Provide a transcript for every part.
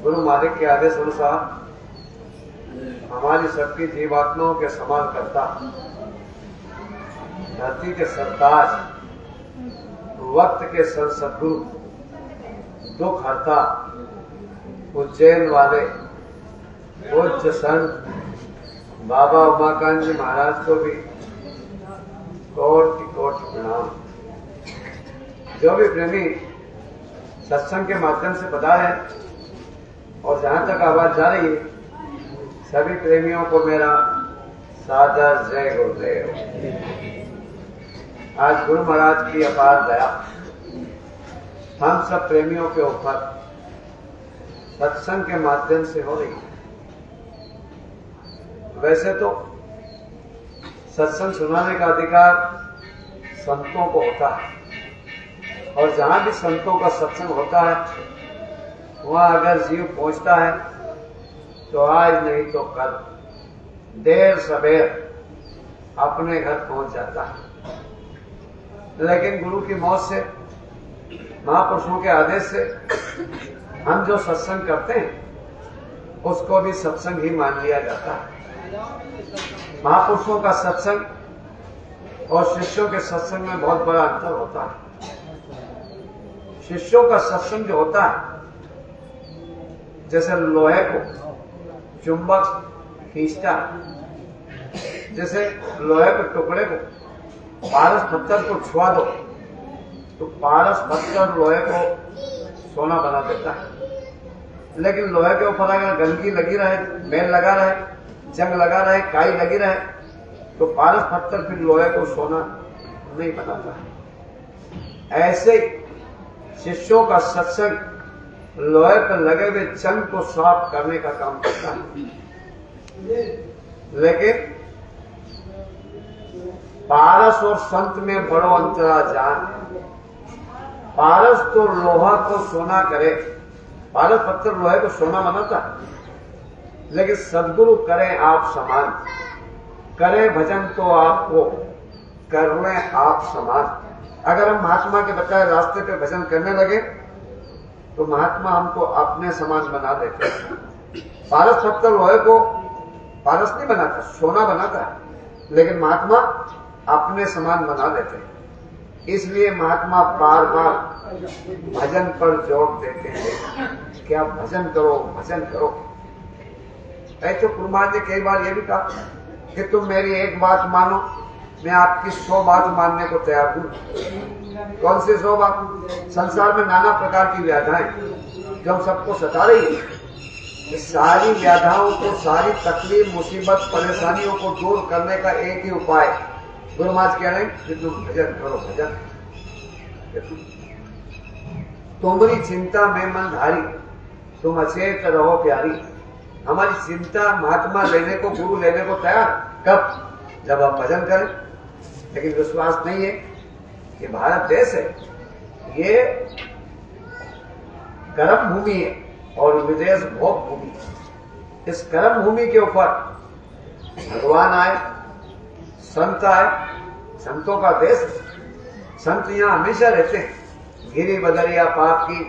गुरु मालिक के आदेश अनुसार हमारी सबकी जीवात्माओं के समान करता, धरती के सरताज, वक्त के सदगुरु, दुख हरता, उज्जैन वाले पूज्य संत बाबा उमाकांत जी महाराज को भी कोटि कोटि प्रणाम। जो भी प्रेमी सत्संग के माध्यम से बता है और जहां तक आवाज जा रही है, सभी प्रेमियों को मेरा सादर जय गुरुदेव। आज गुरु महाराज की अपार दया हम सब प्रेमियों के ऊपर सत्संग के माध्यम से हो रही है। वैसे तो सत्संग सुनाने का अधिकार संतों को होता है, और जहां भी संतों का सत्संग होता है वहां अगर जीव पहुंचता है तो आज नहीं तो कल, देर सबेर अपने घर पहुंच जाता है। लेकिन गुरु की मौत से, महापुरुषों के आदेश से हम जो सत्संग करते हैं उसको भी सत्संग ही मान लिया जाता है। महापुरुषों का सत्संग और शिष्यों के सत्संग में बहुत बड़ा अंतर होता है। शिष्यों का सत्संग जो होता है, जैसे लोहे को चुंबक खींचता, जैसे लोहे के टुकड़े को पारस पत्थर को छुआ दो तो पारस पत्थर लोहे को सोना बना देता है। लेकिन लोहे के ऊपर अगर गंदगी लगी रहे, मैल लगा रहे, जंग लगा रहे, काई लगी रहे, तो पारस पत्थर फिर लोहे को सोना नहीं बनाता। ऐसे शिष्यों का सत्संग लोहे पर लगे हुए जंग को साफ करने का काम करता है। लेकिन पारस और संत में बड़ो अंतरा जान। पारस तो लोहा को सोना करे, पारस पत्थर लोहे को सोना बनाता है, लेकिन सदगुरु करें आप समान, करें भजन तो आपको कर लें आप समान। अगर हम महात्मा के बताए रास्ते पे भजन करने लगे तो महात्मा हमको अपने समान बना देते हैं। पारस पत्थर लोहे को पारस नहीं बनाता, सोना बनाता है, लेकिन महात्मा अपने समान बना देते हैं। इसलिए महात्मा बार बार भजन पर जोर देते हैं कि आप भजन करो, भजन करो। ऐसे कुरबान ने कई बार ये भी कहा कि तुम मेरी एक बात मानो, मैं आपकी 100 बात मानने को तैयार हूं। कौन सी 100 बात? संसार में नाना प्रकार की व्याधाएं जो हम सबको सता रही है, इस सारी व्याधाओं को, सारी तकलीफ, मुसीबत, परेशानियों को दूर करने का एक ही उपाय गुरु महाराज कह रहे हैं कि तुम भजन करो, भजन। तुम्हारी चिंता में मन धारी, तुम अचेत रहो प्यारी। हमारी चिंता महात्मा लेने को, गुरु लेने को तैयार कब? जब हम भजन करें। लेकिन विश्वास नहीं है कि भारत देश है, ये कर्म भूमि है और विदेश भोग भूमि। इस कर्म भूमि के ऊपर भगवान आए, संत आए, संतों का देश। संत यहाँ हमेशा रहते हैं। गिरी बदरिया पाप की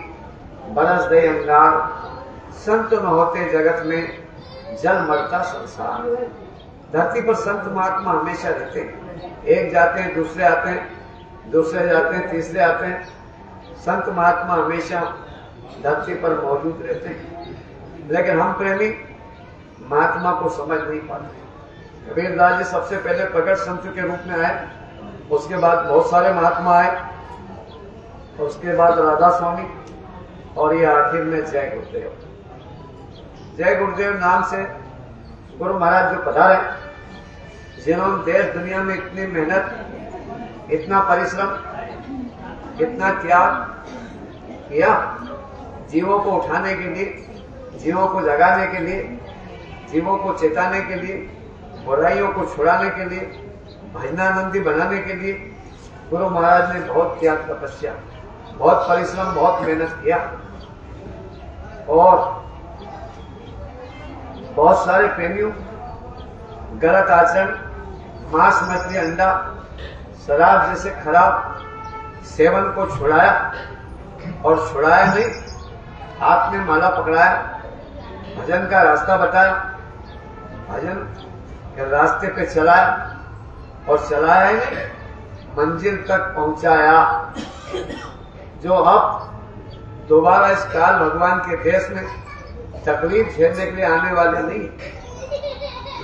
बरस दे अंगार, संत न होते जगत में जल मरता संसार। धरती पर संत महात्मा हमेशा रहते हैं। एक जाते हैं, दूसरे आते हैं, दूसरे जाते हैं, तीसरे आते हैं। संत महात्मा हमेशा धरती पर मौजूद रहते हैं। लेकिन हम प्रेमी महात्मा को समझ नहीं पाते। कबीरदास जी सबसे पहले प्रगट संत के रूप में आए, उसके बाद बहुत सारे महात्मा आए, उसके बाद राधा स्वामी, और ये आखिर में जय गुरुदेव। जय गुरुदेव नाम से गुरु महाराज जो पधारे, जिन्होंने देश दुनिया में इतनी मेहनत, इतना परिश्रम, इतना त्याग किया, जीवों को उठाने के लिए, जीवों को जगाने के लिए, जीवों को चेताने के लिए, बुराइयों को छुड़ाने के लिए, भजनानंदी बनाने के लिए गुरु महाराज ने बहुत त्याग, तपस्या, बहुत परिश्रम, बहुत मेहनत किया। और बहुत सारे प्रेमियों गलत आचरण, मांस, मछली, अंडा, शराब जैसे खराब सेवन को छुड़ाया, और छुड़ाया नहीं, हाथ में माला पकड़ाया भजन का रास्ता बताया, भजन के रास्ते पे चलाया और चलाया ही नहीं, मंजिल तक पहुंचाया। जो अब दोबारा इस काल भगवान के देश में तकलीफ झेलने के लिए आने वाले नहीं,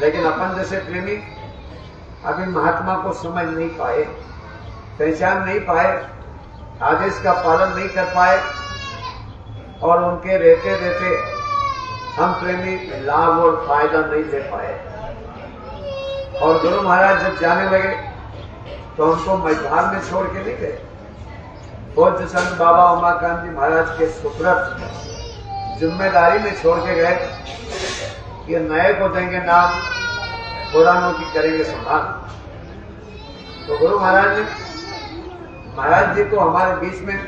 लेकिन अपन जैसे प्रेमी अभी महात्मा को समझ नहीं पाए, पहचान नहीं पाए, आदेश का पालन नहीं कर पाए, और उनके रहते रहते हम प्रेमी लाभ और फायदा नहीं ले पाए। और गुरु महाराज जब जाने लगे तो हमको मझधार में छोड़ के नहीं गए। पूज्य संत बाबा उमाकांत जी महाराज के सुपुर्द जिम्मेदारी में छोड़ के गए कि नए को देंगे नाम, पुरानों की करेंगे संभाल। तो गुरु महाराज ने महाराज जी को हमारे बीच में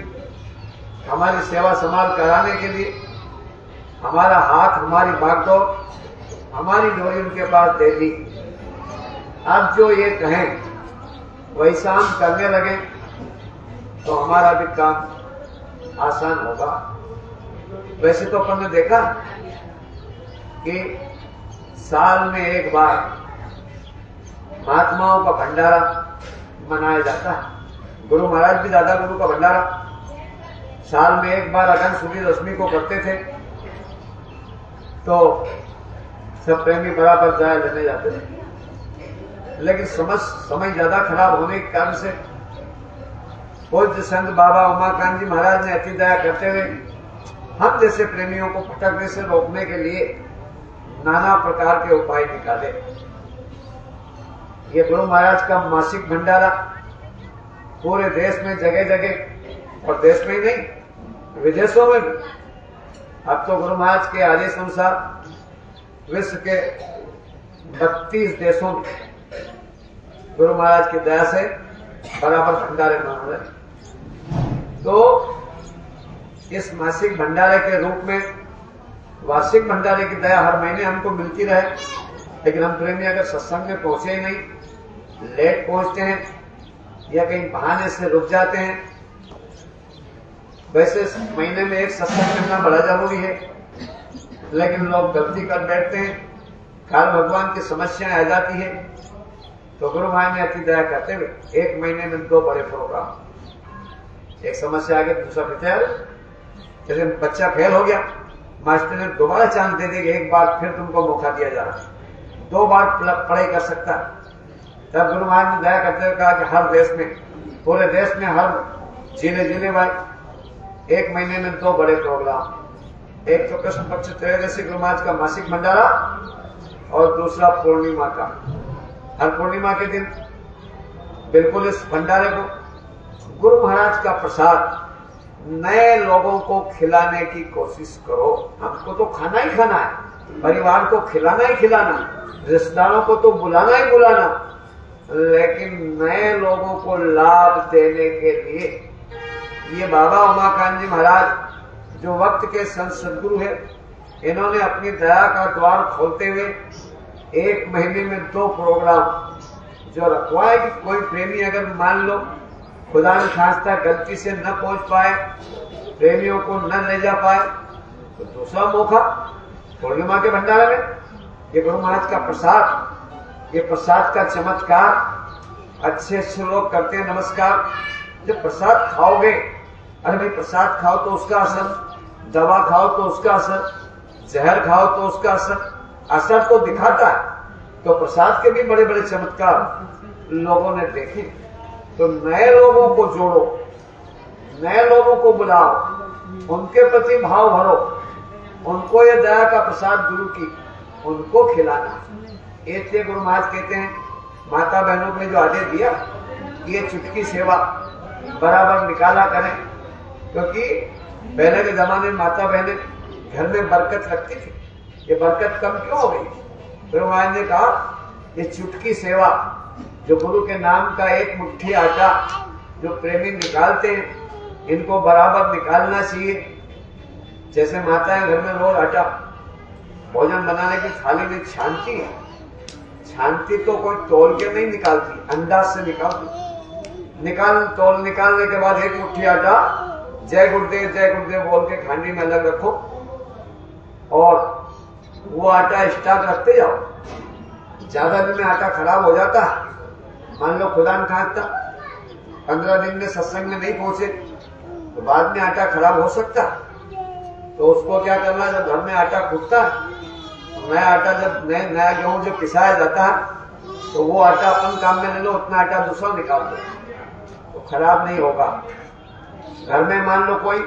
हमारी सेवा संभाल कराने के लिए हमारा हाथ, हमारी बागडोर, हमारी डोरी उनके पास दे दी। अब जो ये कहें वैसा हम करने लगे तो हमारा भी काम आसान होगा। वैसे तो अपन ने देखा कि साल में एक बार महात्माओं का भंडारा मनाया जाता है। गुरु महाराज भी दादा गुरु का भंडारा साल में एक बार अगन सुदी दशमी को करते थे, तो सब प्रेमी बराबर जाए लेने जाते थे। लेकिन समय ज्यादा खराब होने के कारण से पूज्य संत बाबा उमाकांत जी महाराज ने अति दया करते हुए हम जैसे प्रेमियों को भटकने से रोकने के लिए नाना प्रकार के उपाय निकाले। ये गुरु महाराज का मासिक भंडारा पूरे देश में जगह जगह, और देश में ही नहीं विदेशों में भी, अब तो गुरु महाराज के आदेश अनुसार विश्व के 32 देशों में गुरु महाराज की दया से बराबर भंडारे मान रहे। तो इस मासिक भंडारे के रूप में वार्षिक भंडारे की दया हर महीने हमको मिलती रहे, लेकिन हम प्रेमी अगर सत्संग में पहुंचे ही नहीं, लेट पहुंचते हैं या कहीं बहाने से रुक जाते हैं। वैसे महीने में एक सत्संग करना बड़ा जरूरी है, लेकिन लोग गलती कर बैठते हैं, काल भगवान की समस्याएं आ जाती है। तो गुरु भाई ने अति दया करते हुए एक महीने में 2 बड़े प्रोग्राम, एक समस्या आगे दूसरा फिर, जैसे बच्चा फेल हो गया, मास्टर ने दोबारा चांस दे देगा, एक बार फिर तुमको मौका दिया जा रहा है, 2 बार पढ़ाई कर सकता। तब गुरु महाराज ने दया करते हुए कहा कि हर देश में, पूरे देश में हर जिले भाई एक महीने में 2 बड़े प्रोग्राम, एक तो कृष्ण पक्ष त्रयोदशी गुरु महाराज का मासिक भंडारा और दूसरा पूर्णिमा का। हर पूर्णिमा के दिन बिल्कुल इस भंडारे को गुरु महाराज का प्रसाद नए लोगों को खिलाने की कोशिश करो। हमको तो खाना ही खाना है, परिवार को खिलाना ही खिलाना, रिश्तेदारों को तो बुलाना ही बुलाना, लेकिन नए लोगों को लाभ देने के लिए ये बाबा उमाकांत जी महाराज जो वक्त के संत सदगुरु है, इन्होंने अपनी दया का द्वार खोलते हुए एक महीने में 2 प्रोग्राम जो रखवाए कि कोई प्रेमी अगर मान लो खुदा न खास्ता गलती से न पहुंच पाए, प्रेमियों को न ले जा पाए, तो दूसरा मौका पूर्णिमा के भंडारे में ये गुरु महाराज का प्रसाद, ये प्रसाद का चमत्कार अच्छे लोग करते हैं नमस्कार। जब प्रसाद खाओगे, अरे भाई प्रसाद खाओ तो उसका असर, दवा खाओ तो उसका असर, जहर खाओ तो उसका असर तो दिखाता है। तो प्रसाद के भी बड़े बड़े चमत्कार लोगों ने देखे। तो नए लोगों को जोड़ो, नए लोगों को बुलाओ, उनके प्रति भाव भरो, उनको ये दया का प्रसाद गुरु की उनको खिलाना। इसलिए गुरु महाराज कहते हैं माता बहनों को जो आदेश दिया, ये चुटकी सेवा बराबर निकाला करें, क्योंकि पहले के जमाने में माता बहनें घर में बरकत रखती थी। ये बरकत कम क्यों हो गई? गुरु महाराज ने कहा ये चुटकी सेवा जो गुरु के नाम का एक मुट्ठी आटा जो प्रेमी निकालते हैं, इनको बराबर निकालना चाहिए। जैसे माताएं घर में रोज आटा भोजन बनाने की थाली में छानती है, छानती तो कोई तोल के नहीं निकालती, अंदाज से निकालती। तोल निकालने के बाद एक मुट्ठी आटा जय गुरुदेव बोल के खांडी में अलग रखो, और आटा स्टॉक रखते जाओ। ज्यादा दिन में आटा खराब हो जाता है। मान लो खुदा न खास्ता 15 दिन में सत्संग में नहीं पहुंचे तो बाद में आटा खराब हो सकता। तो उसको क्या करना, जब घर में आटा कूटता नया आटा, जब नया गेहूं जो पिसाया जाता है तो वो आटा अपन काम में ले लो, उतना आटा दूसरा निकाल दो तो खराब नहीं होगा। घर में मान लो कोई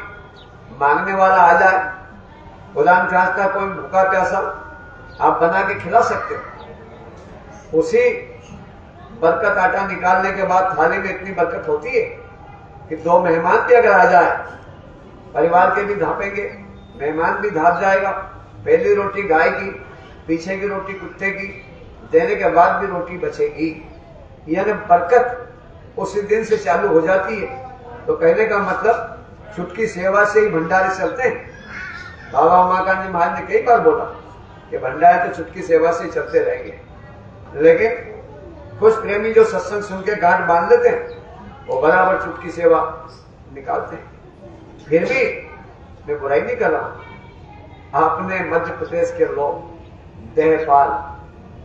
मांगने वाला आ जाए, खुदा न खास्ता कोई भूखा प्यासा, आप बना के खिला सकते हो। उसी बरकत आटा निकालने के बाद थाली में इतनी बरकत होती है कि 2 मेहमान भी अगर आ जाए, परिवार के भी धापेंगे, मेहमान भी धाप जाएगा। पहली रोटी गाय की, पीछे की रोटी कुत्ते की, देने के बाद भी रोटी बचेगी। यानी बरकत उसी दिन से चालू हो जाती है। तो कहने का मतलब छुटकी सेवा से ही भंडारे चलते हैं। बाबा उमाकांत जी महाराज ने कई बार बोला कि भंडारे तो छुटकी सेवा से ही चलते रहेंगे, लेकिन कुछ प्रेमी जो सत्संग सुन के गांठ बांध लेते हैं वो बराबर छुटकी सेवा निकालते हैं। फिर भी मैं बुराई नहीं कर रहा हूं। अपने मध्य प्रदेश के लोग देहपाल,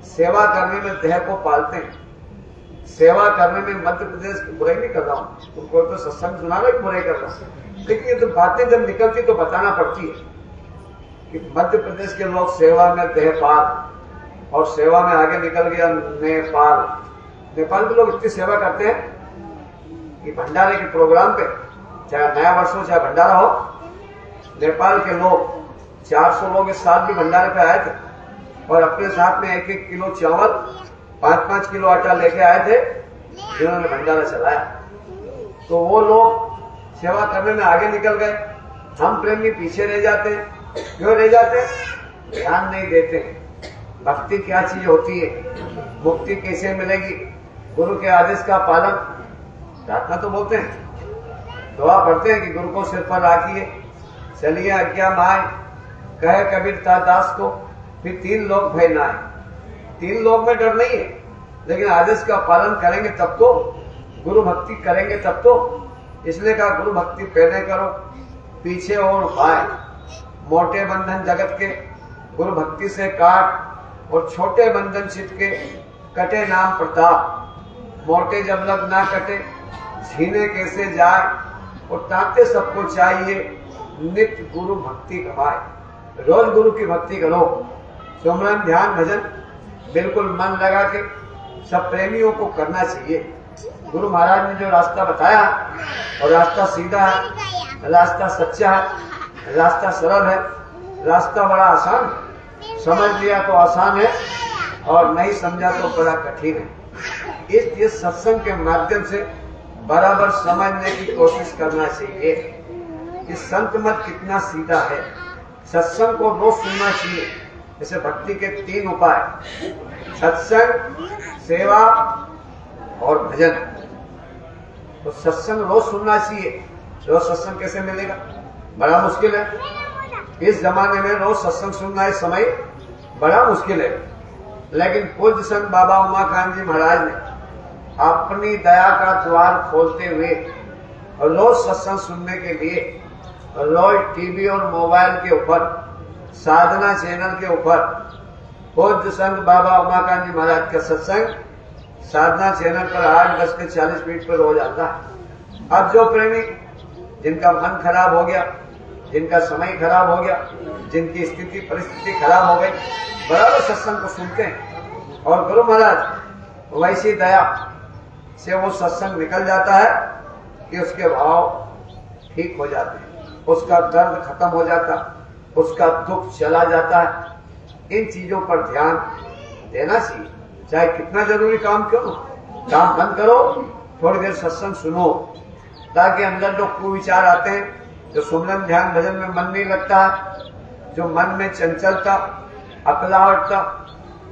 सेवा करने में देह को पालते हैं। सेवा करने में मध्य प्रदेश की बुराई नहीं कर रहा हूं। तुमको तो सत्संग सुनाना की बुराई कर रहा हूं, लेकिन ये तो बातें जब निकलती तो बताना पड़ती है कि मध्य प्रदेश के लोग सेवा में देहपाल, और सेवा में आगे निकल गया नेपाल। नेपाल के लोग इतनी सेवा करते हैं कि भंडारे के प्रोग्राम पे, चाहे नया वर्ष हो चाहे भंडारा हो, नेपाल के लोग 400 लोग इस साल भी भंडारे पे आए थे और अपने साथ में 1-1 किलो चावल, 5-5 किलो आटा लेके आए थे, जिन्होंने भंडारा चलाया। तो वो लोग सेवा करने में आगे निकल गए, हम प्रेमी पीछे रह जाते हैं। क्यों रह जाते हैं? ध्यान नहीं देते हैं भक्ति क्या चीज होती है, मुक्ति कैसे मिलेगी, गुरु के आदेश का पालन। प्रार्थना तो बोलते हैं, दुआ पढ़ते हैं कि गुरु को सिर पर राखिए, चलिए आज्ञा माए, कहे कबीर दास को, फिर 3 लोग भय ना आए। 3 लोग में डर नहीं है, लेकिन आदेश का पालन करेंगे तब तो, गुरु भक्ति करेंगे तब तो। इसलिए कहा गुरु भक्ति पहले करो, पीछे और उपाय। मोटे बंधन जगत के गुरु भक्ति से काट, और छोटे बंधन चित के कटे नाम प्रताप। मोटे जब लग ना कटे, छीने कैसे जाए, और ताते सबको चाहिए, नित्य गुरु भक्ति कमाए। रोज गुरु की भक्ति करो, सुमरन ध्यान भजन बिल्कुल मन लगा के सब प्रेमियों को करना चाहिए। गुरु महाराज ने जो रास्ता बताया, और रास्ता सीधा है, रास्ता सच्चा है, रास्ता सरल है, रास्ता बड़ा आसान है। समझ लिया तो आसान है, और नहीं समझा तो बड़ा कठिन है। इस सत्संग के माध्यम से बराबर समझने की कोशिश करना चाहिए कि संत मत कितना सीधा है। सत्संग को रोज सुनना चाहिए। जैसे भक्ति के 3 उपाय, सत्संग, सेवा और भजन। तो सत्संग रोज सुनना चाहिए। रोज सत्संग कैसे मिलेगा? बड़ा मुश्किल है। इस जमाने में रोज सत्संग सुनना इस समय बड़ा मुश्किल है, लेकिन पूज्य संत बाबा उमाकांत जी महाराज ने अपनी दया का द्वार खोलते हुए रोज सत्संग सुनने के लिए रोज टीवी और मोबाइल के ऊपर, साधना चैनल के ऊपर पूज्य संत बाबा उमाकांत जी महाराज का सत्संग साधना चैनल पर 8:40 पर रोज आता है। अब जो प्रेमी जिनका मन खराब हो गया, जिनका समय खराब हो गया, जिनकी स्थिति परिस्थिति खराब हो गई, बराबर सत्संग को सुनते हैं, और गुरु महाराज वैसी दया से वो सत्संग निकल जाता है कि उसके भाव ठीक हो जाते हैं, उसका दर्द खत्म हो जाता, उसका दुख चला जाता है। इन चीजों पर ध्यान देना चाहिए, चाहे कितना जरूरी काम क्यों हो। काम बंद करो, थोड़ी देर सत्संग सुनो, ताकि अंदर जो कुविचार आते हैं, जो सुमरन ध्यान भजन में मन नहीं लगता, जो मन में चंचलता, अकलाहटता,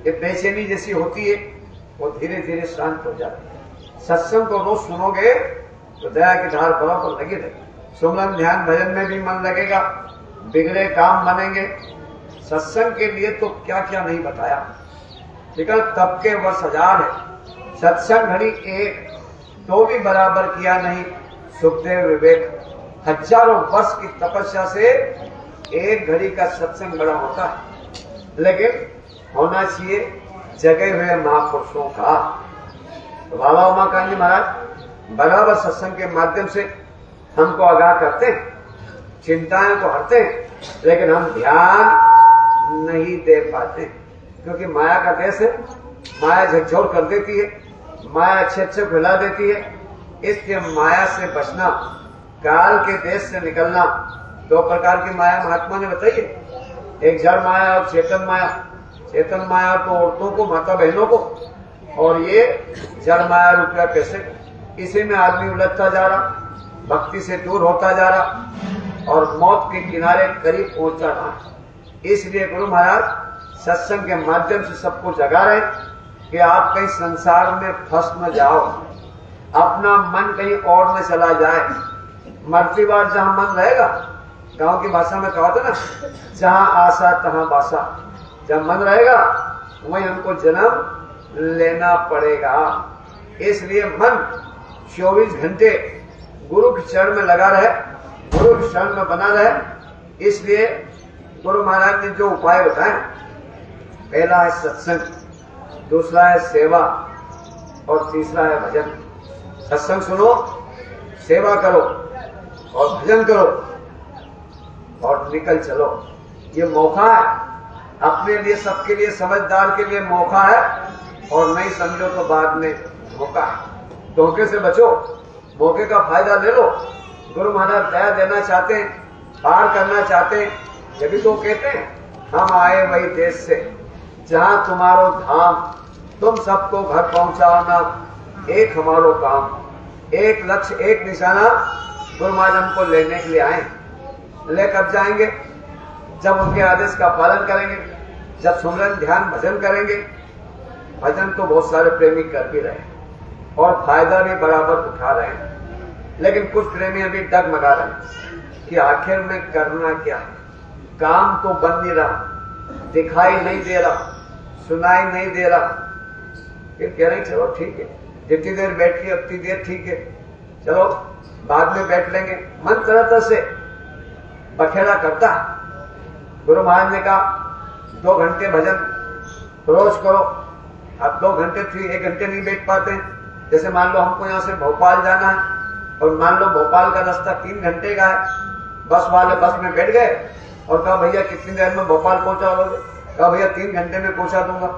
ये बेचैनी जैसी होती है, वो धीरे धीरे शांत हो जाती है। सत्संग को रोज सुनोगे तो दया की धार बराबर लगी रहेगी। सुमरन ध्यान भजन में भी मन लगेगा, बिगड़े काम बनेंगे। सत्संग के लिए तो क्या क्या नहीं बताया, लेकिन तब के वर्ष 1000 है। सत्संग घड़ी एक तो भी बराबर किया नहीं सुखदेव विवेक। हजारों वर्ष की तपस्या से एक घड़ी का सत्संग बड़ा होता है। लेकिन होना चाहिए जगे हुए महापुरुषों का। तो बाबा उमाकांत जी महाराज बराबर सत्संग के माध्यम से हमको आगाह करते हैं, चिंताएं को हरते हैं, लेकिन हम ध्यान नहीं दे पाते क्योंकि माया का देश है। माया झकझोर कर देती है, माया अच्छे अच्छे फैला देती है। इसलिए माया से बचना, काल के देश से निकलना। दो प्रकार की माया महात्मा ने बताई है, एक जड़ माया और चेतन माया। चेतन माया तो औरतों को, माता बहनों को, और ये जड़ माया रुपया पैसे को। इसी में आदमी उलझता जा रहा, भक्ति से दूर होता जा रहा और मौत के किनारे करीब पहुंचा रहा। इसलिए गुरु महाराज सत्संग के माध्यम से सबको जगा रहे कि आप कहीं संसार में फंस न जाओ, अपना मन कहीं और न चला जाए। मरती बार जहां मन रहेगा, गांव की भाषा में कहा था ना, जहां आशा तहां बासा। जब मन रहेगा वहीं हमको जन्म लेना पड़ेगा। इसलिए मन 24 घंटे गुरु के चरण में लगा रहे, गुरु के शरण में बना रहे। इसलिए गुरु महाराज ने जो उपाय बताए, पहला है सत्संग, दूसरा है सेवा और तीसरा है भजन। सत्संग सुनो, सेवा करो और भजन करो और निकल चलो। ये मौका है अपने लिए, सबके लिए, समझदार के लिए मौका है, और नहीं समझो तो बाद में धोखा है। धोखे से बचो, मौके का फायदा ले लो। गुरु महाराज दया देना चाहते हैं, पार करना चाहते हैं, जब तो कहते हैं हम आए वही देश से जहां तुम्हारो धाम, तुम सबको घर पहुंचाना एक हमारो काम। एक लक्ष्य, एक निशाना, गुरु महाराज हमको लेने के लिए आए। ले कब जाएंगे? जब उनके आदेश का पालन करेंगे, जब सुमरन ध्यान भजन करेंगे। भजन तो बहुत सारे प्रेमी कर भी रहे हैं और फायदा भी बराबर उठा रहे हैं, लेकिन कुछ प्रेमी अभी डगमगा रहे हैं कि आखिर में करना क्या है। काम तो बन नहीं रहा, दिखाई नहीं दे रहा, सुनाई नहीं दे रहा। फिर कह रहे हैं चलो ठीक है, जितनी देर बैठ के उतनी देर ठीक है, चलो बाद में बैठ लेंगे। मन तरह तरह से बखेड़ा करता। गुरु महाराज ने कहा 2 घंटे भजन रोज करो। अब 2 घंटे थी, 1 घंटे नहीं बैठ पाते। जैसे मान लो हमको यहाँ से भोपाल जाना है और मान लो भोपाल का रास्ता 3 घंटे का है, बस वाले बस में बैठ गए और कहा भैया कितनी देर में भोपाल पहुंचाओगे? कहा भैया 3 घंटे में पहुंचा दूंगा।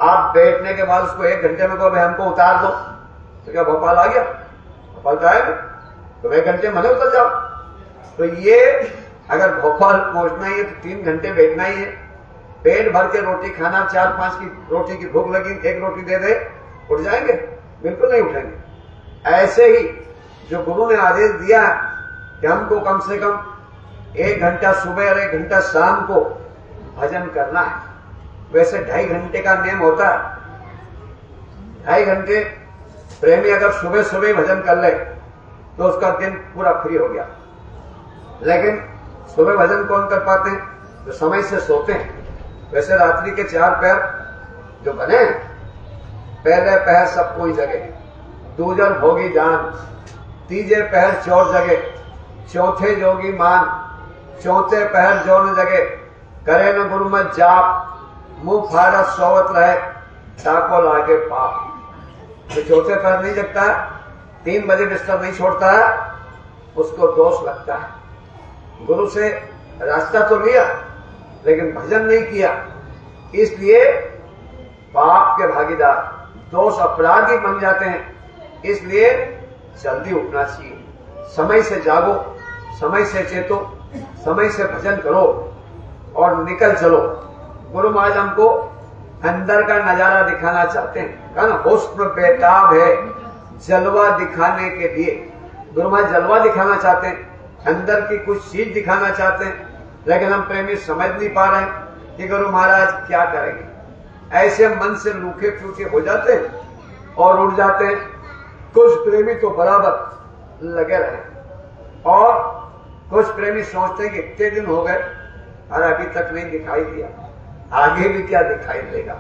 आप बैठने के बाद उसको 1 घंटे में कहो भाई हमको उतार दो, तो क्या भोपाल आ गया? भोपाल तो आएगा, तो 1 घंटे मने उतर जाओ। तो ये अगर भोपाल पहुंचना ही है तो 3 घंटे बैठना ही है। पेट भर के रोटी खाना, 4-5 की रोटी की भूख लगी, 1 रोटी दे दे, उठ जाएंगे? बिल्कुल नहीं उठेंगे। ऐसे ही जो गुरु ने आदेश दिया है कि हमको कम से कम 1 घंटा सुबह और 1 घंटा शाम को भजन करना है, वैसे 2.5 घंटे का नियम होता है। 2.5 घंटे प्रेमी अगर सुबह सुबह भजन कर ले तो उसका दिन पूरा फ्री हो गया। लेकिन सुबह भजन कौन कर पाते हैं? जो समय से सोते हैं। वैसे रात्रि के 4 पहर जो बने, पहले पहर सब कोई जगे, दूजर भोगी जान, तीजे पहर चोर जगे, चौथे जोगी मान, चौथे पहर जो न जगे, करे न गुरु मत जाप, मुंह फाड़ा सोवत रहे, ताको लागे पाप। जो चौथे पहर नहीं जगता है, 3 बजे बिस्तर नहीं छोड़ता है, उसको दोष लगता है। गुरु से रास्ता तो लिया लेकिन भजन नहीं किया, इसलिए पाप के भागीदार, दोष अपराधी बन जाते हैं। इसलिए जल्दी उठना चाहिए, समय से जागो, समय से चेतो, समय से भजन करो और निकल चलो। गुरु महाराज हमको अंदर का नजारा दिखाना चाहते हैं। कहा ना, हुस्न बेताब है जलवा दिखाने के लिए। गुरु महाराज जलवा दिखाना चाहते हैं, अंदर की कुछ चीज दिखाना चाहते हैं, लेकिन हम प्रेमी समझ नहीं पा रहे हैं कि गुरु महाराज क्या करेंगे। ऐसे मन से रूखे फूके हो जाते हैं और उड़ जाते हैं। कुछ प्रेमी तो बराबर लगे रहे और कुछ प्रेमी सोचते हैं कि इतने दिन हो गए और अभी तक नहीं दिखाई दिया, आगे भी क्या दिखाई देगा।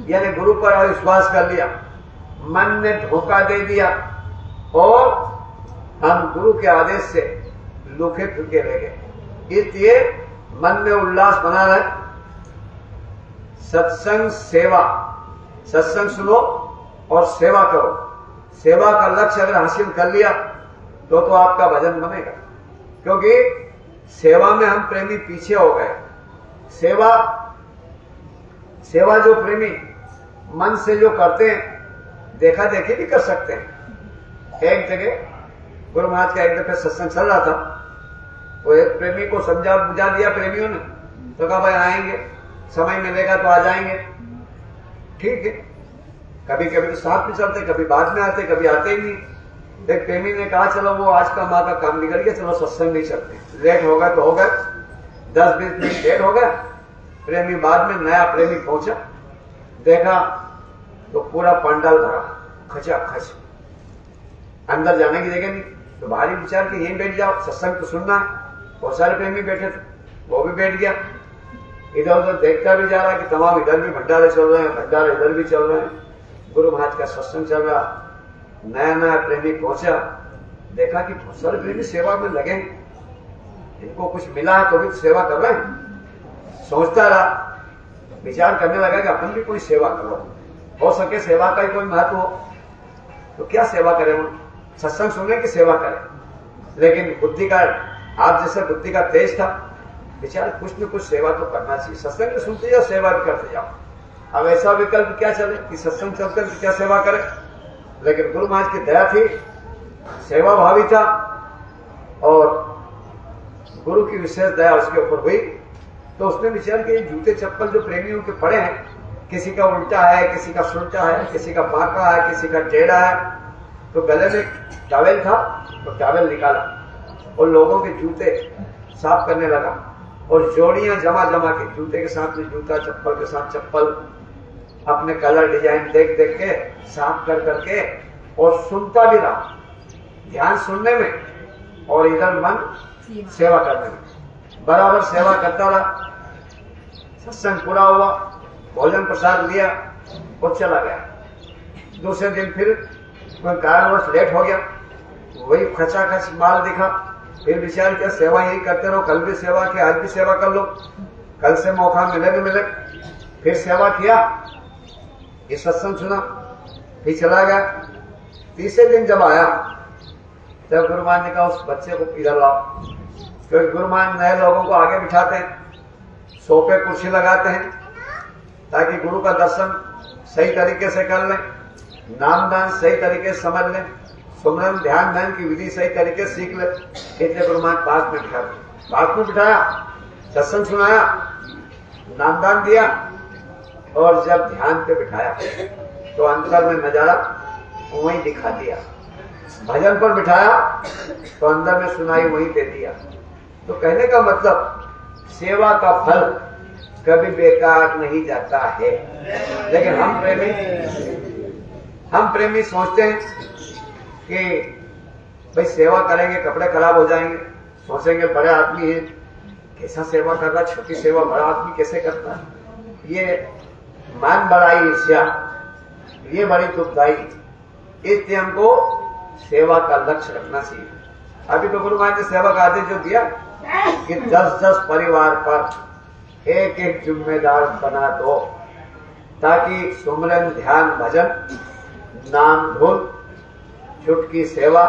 यानी गुरु पर अविश्वास कर लिया, मन ने धोखा दे दिया और हम गुरु के आदेश से लूखे फूके रह गए। इसलिए मन में उल्लास बना रहे, सत्संग सेवा, सत्संग सुनो और सेवा करो। सेवा का लक्ष्य अगर हासिल कर लिया तो आपका भजन बनेगा, क्योंकि सेवा में हम प्रेमी पीछे हो गए। सेवा जो प्रेमी मन से जो करते हैं, देखा देखी भी कर सकते हैं। एक जगह गुरु महाराज का एक दफे सत्संग चल रहा था, वो एक प्रेमी को समझा बुझा दिया प्रेमियों ने, तो कहा भाई आएंगे, समय मिलेगा तो आ जाएंगे। ठीक है, कभी कभी तो साथ में चलते, कभी बाद में आते, कभी आते ही नहीं। एक प्रेमी ने कहा चलो वो आज का माँ का काम निकल गया, चलो सत्संग नहीं चलते, लेट होगा तो होगा, 10-20 मिनट लेट हो गया। प्रेमी बाद में, नया प्रेमी पहुंचा, देखा तो पूरा पंडाल भरा खचाखच, अंदर जाने की जगह नहीं। तो भारी विचार कि यहीं बैठ जाओ, सत्संग तो सुनना है। बहुत सारे प्रेमी बैठे थे, वो भी बैठ गया। इधर उधर देखता भी जा रहा कि तमाम इधर भी भंडारे चल रहे हैं, भंडारे इधर भी चल रहे हैं, गुरु महाराज का सत्संग चल रहा। नया नया प्रेमी पहुंचा, देखा कि बहुत सारे प्रेमी सेवा में लगे, इनको कुछ मिला है तो भी सेवा कर रहे हैं। सोचता रहा, विचार करने लगा कि अपन भी कोई सेवा करो, हो सके सेवा का ही कोई महत्व हो तो क्या सेवा करें, वो सत्संग सुनने की सेवा करें। लेकिन बुद्धि का, आप जैसे बुद्धि का तेज था, विचार कुछ न कुछ सेवा तो करना चाहिए, सत्संग तो सुनते जाओ, सेवा भी करते जाओ। अब ऐसा विकल्प क्या चले कि सत्संग चलकर क्या सेवा करें। लेकिन गुरु महाराज की दया थी, सेवा भावी था, और गुरु की विशेष दया उसके ऊपर हुई। तो उसने विचार किया जूते चप्पल जो प्रेमियों के पड़े हैं, किसी का उल्टा है, किसी का सुलटा है, किसी का बांका है, किसी का टेढ़ा है, तो गले में टॉवेल था तो टॉवेल निकाला और लोगों के जूते साफ करने लगा, और जोड़ियां जमा जमा के, जूते के साथ में जूता, चप्पल के साथ चप्पल, अपने कलर डिजाइन देख देख के साफ कर करके, और सुनता भी रहा, ध्यान सुनने में और इधर मन सेवा करने में, बराबर सेवा करता रहा। सत्संग पूरा हुआ, भोजन प्रसाद लिया और चला गया। दूसरे दिन फिर कोई कारणवश लेट हो गया, वही खचाखच माल दिखा। फिर विचार किया सेवा यही करते रहो, कल भी सेवा की, आज भी सेवा कर लो, कल से मौका मिले न मिले। फिर सेवा किया, ये सत्संग सुना, फिर चला गया। तीसरे दिन जब आया तब गुरु महाराज ने कहा उस बच्चे को इधर लाओ, क्योंकि गुरु महाराज नए लोगों को आगे बिठाते हैं, सोफे कुर्सी लगाते हैं, ताकि गुरु का दर्शन सही तरीके से कर लें, नामदान सही तरीके से समझ लें, सुमरन ध्यान ध्यान की विधि सही तरीके से सीख ले। इसलिए गुरु महाराज पास में बिठा दिया, पास में बिठाया, सत्संग सुनाया, नामदान दिया, और जब ध्यान पे बिठाया तो अंतर में नजारा वहीं दिखा दिया। भजन पर बिठाया तो अंदर में सुनाई वहीं दे दिया। तो कहने का मतलब, सेवा का फल कभी बेकार नहीं जाता है। लेकिन हम प्रेमी सोचते हैं कि भाई सेवा करेंगे कपड़े खराब हो जाएंगे, सोचेंगे बड़े आदमी है, कैसा सेवा कर रहा, छोटी सेवा बड़ा आदमी कैसे करता है। ये मान बड़ाई, ईर्ष्या, ये बड़ी दुखदाई। इसलिए हमको सेवा का लक्ष्य रखना चाहिए। अभी तो गुरु महाराज ने सेवा का आदेश जो दिया कि 10-10 परिवार पर एक एक जिम्मेदार बना दो, ताकि सुमरन ध्यान भजन, नाम धुन, चुटकी सेवा,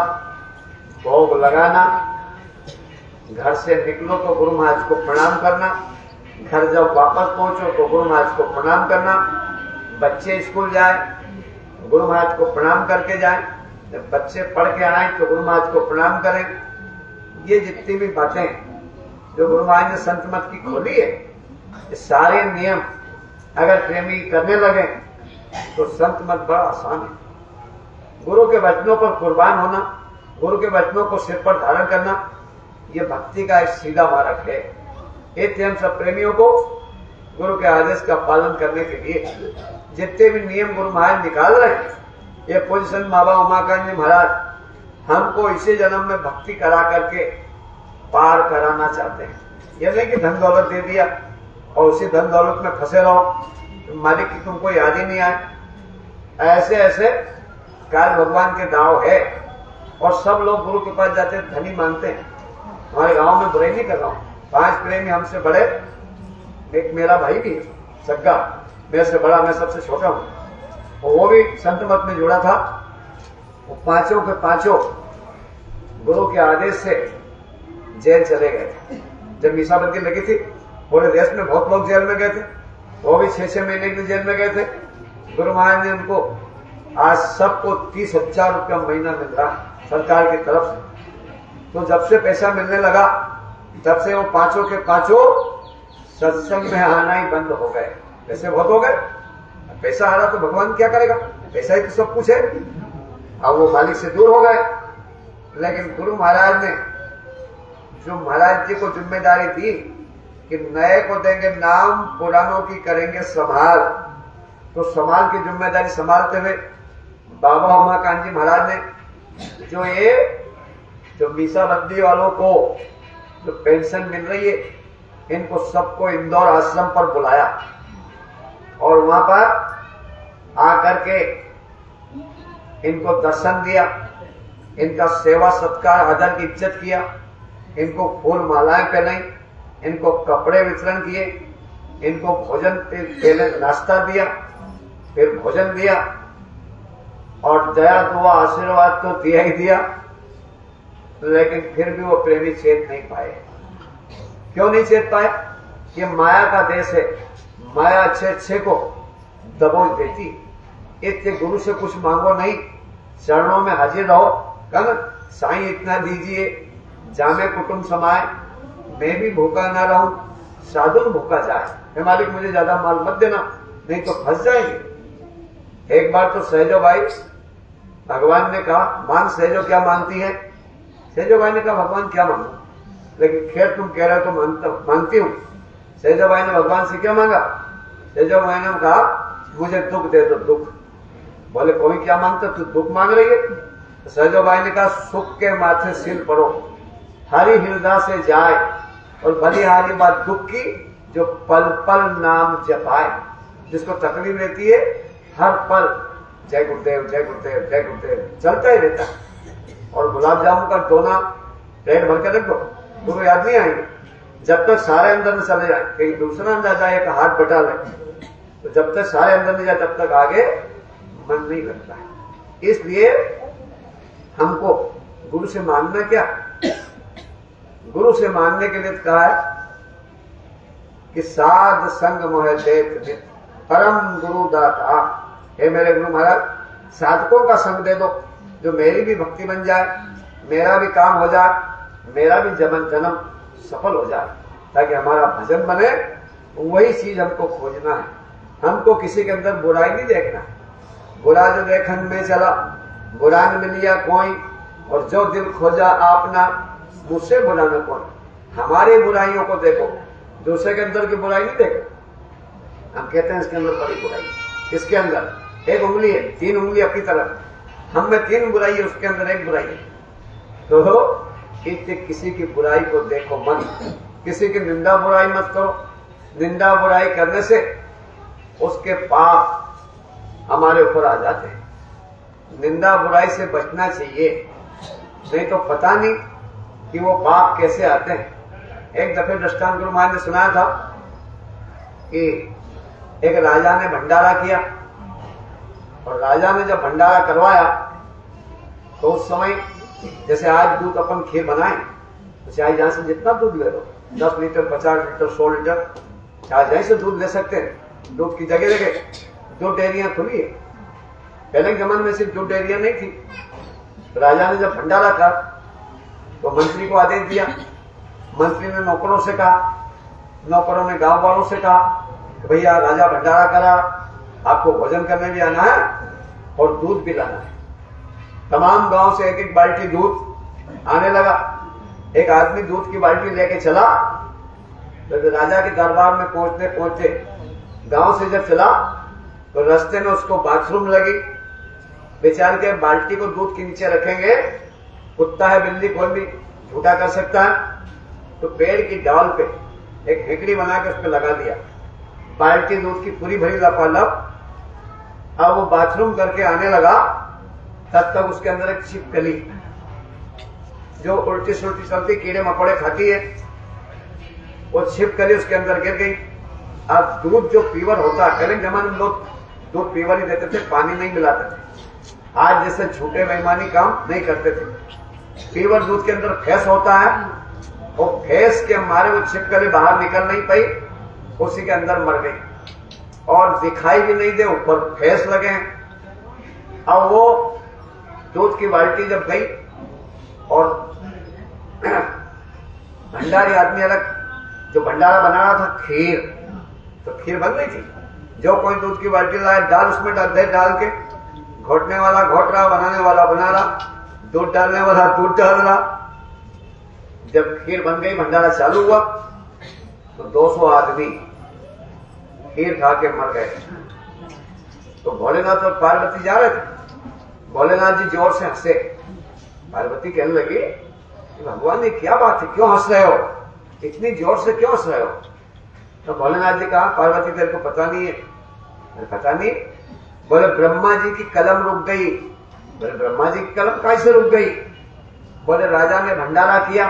भोग लगाना, घर से निकलो तो गुरु महाराज को प्रणाम करना, घर जब वापस पहुंचो तो गुरु महाराज को प्रणाम करना, बच्चे स्कूल जाए गुरु महाराज को प्रणाम करके जाएं, जब बच्चे पढ़ के आए तो गुरु महाराज को प्रणाम करें। ये जितनी भी बातें जो गुरु महाराज ने संत मत की खोली है, ये सारे नियम अगर प्रेमी करने लगे तो संत मत बड़ा आसान है। गुरु के वचनों पर कुर्बान होना, गुरु के वचनों को सिर पर धारण करना, ये भक्ति का एक सीधा मार्ग है। इसलिए हम सब प्रेमियों को गुरु के आदेश का पालन करने के लिए जितने भी नियम गुरु महाराज निकाल रहे हैं, ये पोजीशन बाबा उमाकांत जी महाराज हमको इसी जन्म में भक्ति करा करके पार कराना चाहते हैं। ये नहीं कि धन दौलत दे दिया और उसी धन दौलत में फंसे रहो, मालिक की तुमको याद ही नहीं आए। ऐसे ऐसे काल भगवान के दाव है, और सब लोग गुरु के पास जाते धनी मानते हैं। हमारे गांव में बुराई नहीं कर रहा हूं, 5 प्रेमी हमसे बड़े, एक मेरा भाई भी सग्गा, मेरे से बड़ा, मैं सबसे छोटा हूं, और वो भी संत मत में जुड़ा था। वो पांचों के पांचों गुरु के आदेश से जेल चले गए थे। जब मीसाबंदी लगी थी, पूरे देश में बहुत लोग जेल में गए थे, वो भी 6-6 महीने के लिए जेल में गए थे। गुरु महाराज ने उनको, आज सबको 30,000 रुपया महीना मिल रहा सरकार की तरफ से। तो जब से पैसा मिलने लगा, तब से वो पांचों के पांचों सत्संग में आना ही बंद हो गए। पैसे बहुत हो गए, पैसा आ रहा तो भगवान क्या करेगा, पैसा ही तो सब कुछ है। अब वो मालिक से दूर हो गए। लेकिन गुरु महाराज ने जो महाराज जी को जिम्मेदारी दी कि नए को देंगे नाम, पुरानों की करेंगे संभाल, तो संभाल की जिम्मेदारी संभालते हुए बाबा उमाकांत जी महाराज ने जो मीसाबंदी वालों को जो पेंशन मिल रही है, इनको सबको इंदौर आश्रम पर बुलाया और वहां पर आकर के इनको दर्शन दिया, इनका सेवा सत्कार आदर की इज्जत किया, इनको फूल मालाएं पहनाई, इनको कपड़े वितरण किए, इनको भोजन पहले नाश्ता दिया, फिर भोजन दिया, और दया दुआ आशीर्वाद तो दिया ही दिया। लेकिन फिर भी वो प्रेमी चेत नहीं पाए। क्यों नहीं चेत पाए? ये माया का देश है, माया अच्छे अच्छे को दबोच देती। इसलिए गुरु से कुछ मांगो नहीं, चरणों में हाजिर रहो। कल साईं इतना दीजिए, जामे कुटुंब समाए, मैं भी भूखा ना रहूं, साधु भूखा जाए। हे मालिक मुझे ज्यादा माल मत देना, नहीं तो फंस जाएंगे। एक बार तो सहजो भाई, भगवान ने कहा मांग सहजो, क्या मांगती है? सहजो भाई ने कहा भगवान क्या मांगू, लेकिन खैर तुम कह रहे हो तो मांगती हूं। सहजो भाई ने भगवान से क्या मांगा? सहजो भाई ने कहा मुझे दुख दे दो, दुख। बोले कोई क्या मांगता, तू दुख मांग रही है? तो सहजो भाई ने कहा सुख के माथे सिर पड़ो, हरि हृदय से जाए, और भली हारी बात दुख की जो पल पल नाम जपाए। जिसको तकलीफ रहती है हर पल जय गुरुदेव जय गुरुदेव जय गुरुदेव चलता ही रहता है। और गुलाब जामुन का दोना प्लेट भर के रख दो, गुरु याद नहीं आएंगे। जब तक सारे अंदर में चले जाए, कहीं दूसरा अंदर जाए, एक हाथ बटा ले, तो जब तक सारे अंदर में जाए तब तक आगे मन नहीं लगता है। इसलिए हमको गुरु से मांगना क्या? गुरु से मांगने के लिए कहा है कि साध संग मोह देत परम गुरु दाता। हे मेरे गुरु महाराज, साधकों का संग दे दो, जो मेरी भी भक्ति बन जाए, मेरा भी काम हो जाए, मेरा भी जन्म सफल हो जाए, ताकि हमारा भजन बने। वही चीज हमको खोजना है। हमको किसी के अंदर बुराई नहीं देखना है। बुरा जो देखन में चला, बुरा न मिलिया कोई, और जो दिल खोजा आपना, मुझसे बुरा न कौन। हमारी बुराइयों को देखो, दूसरे के अंदर की बुराई नहीं देखो। हम कहते हैं इसके अंदर बड़ी बुराई, इसके अंदर एक उंगली है, 3 उंगली अपनी तरफ, हम में 3 बुराई है, उसके अंदर एक बुराई है। तो किसी की बुराई को देखो मत, किसी की निंदा बुराई मत करो। निंदा बुराई करने से उसके पाप हमारे ऊपर आ जाते हैं। निंदा बुराई से बचना चाहिए, नहीं तो पता नहीं कि वो पाप कैसे आते हैं। एक दफे दृष्टांत गुरु महाराज ने सुनाया था कि एक राजा ने भंडारा किया, और राजा ने जब भंडारा करवाया तो उस समय जैसे आज दूध अपन खीर बनाए, तो चाहे जहां से जितना दूध ले लो, 10 लीटर 50 लीटर 100 लीटर, चाहे जहां से दूध ले सकते हैं। दूध की जगह जगह 2 डेयरियां खुली है। पहले के जमाने में सिर्फ 2 डेयरियां नहीं थी। राजा ने जब भंडारा कर तो मंत्री को आदेश दिया। मंत्री ने नौकरों से कहा, नौकरों ने गांव वालों से कहा कि भैया राजा भंडारा करा, आपको भोजन करने भी आना है और दूध भी लाना है। तमाम गांव से एक एक बाल्टी दूध आने लगा। एक आदमी दूध की बाल्टी लेके चला, तो राजा के दरबार में पहुंचते पहुंचते गांव से जब चला तो रास्ते में उसको बाथरूम लगी। बेचारे के बाल्टी को दूध के नीचे रखेंगे, कुत्ता है बिल्ली कोई भी झूठा कर सकता है। तो पेड़ की डाल पे एक हेकड़ी बना के उस पर लगा दिया, बाल्टी दूध की पूरी भरी लपालप। अब वो बाथरूम करके आने लगा, तब तक उसके अंदर एक छिपकली जो उल्टी सुल्टी चलती कीड़े मकोड़े खाती है, वो छिपकली उसके अंदर गिर गई। अब दूध जो पीवर होता है, पहले जमाने में लोग दूध पीवर ही देते थे, पानी नहीं मिलाते थे। आज जैसे झूठे बेईमानी काम नहीं करते थे। पीवर दूध के अंदर फैस होता है, और फैस के मारे वो छिपकली बाहर निकल नहीं पाई, उसी के अंदर मर गई और दिखाई भी नहीं दे, ऊपर फैस लगे हैं। अब वो दूध की बाल्टी जब गई और भंडारी आदमी अलग, जो भंडारा बना रहा था खीर, तो खीर बन गई थी। जो कोई दूध की बाल्टी लाए, डाल उसमें डाल के, घोटने वाला घोट रहा, बनाने वाला बना रहा, दूध डालने वाला दूध डाल रहा। जब खीर बन गई, भंडारा चालू हुआ, तो 200 आदमी खीर खा के मर गए। तो भोलेनाथ और पार्वती जा रहे थे। भोलेनाथ जी जोर से हंसे। पार्वती कहने लगी, भगवान ने क्या बात है, क्यों हंस रहे हो, इतनी जोर से क्यों हंस रहे हो? तो भोलेनाथ जी कहा, पार्वती तेरे को पता नहीं है? पता नहीं। बोले ब्रह्मा जी की कलम रुक गई। बोले ब्रह्मा जी की कलम कैसे रुक गई? बोले राजा ने भंडारा किया,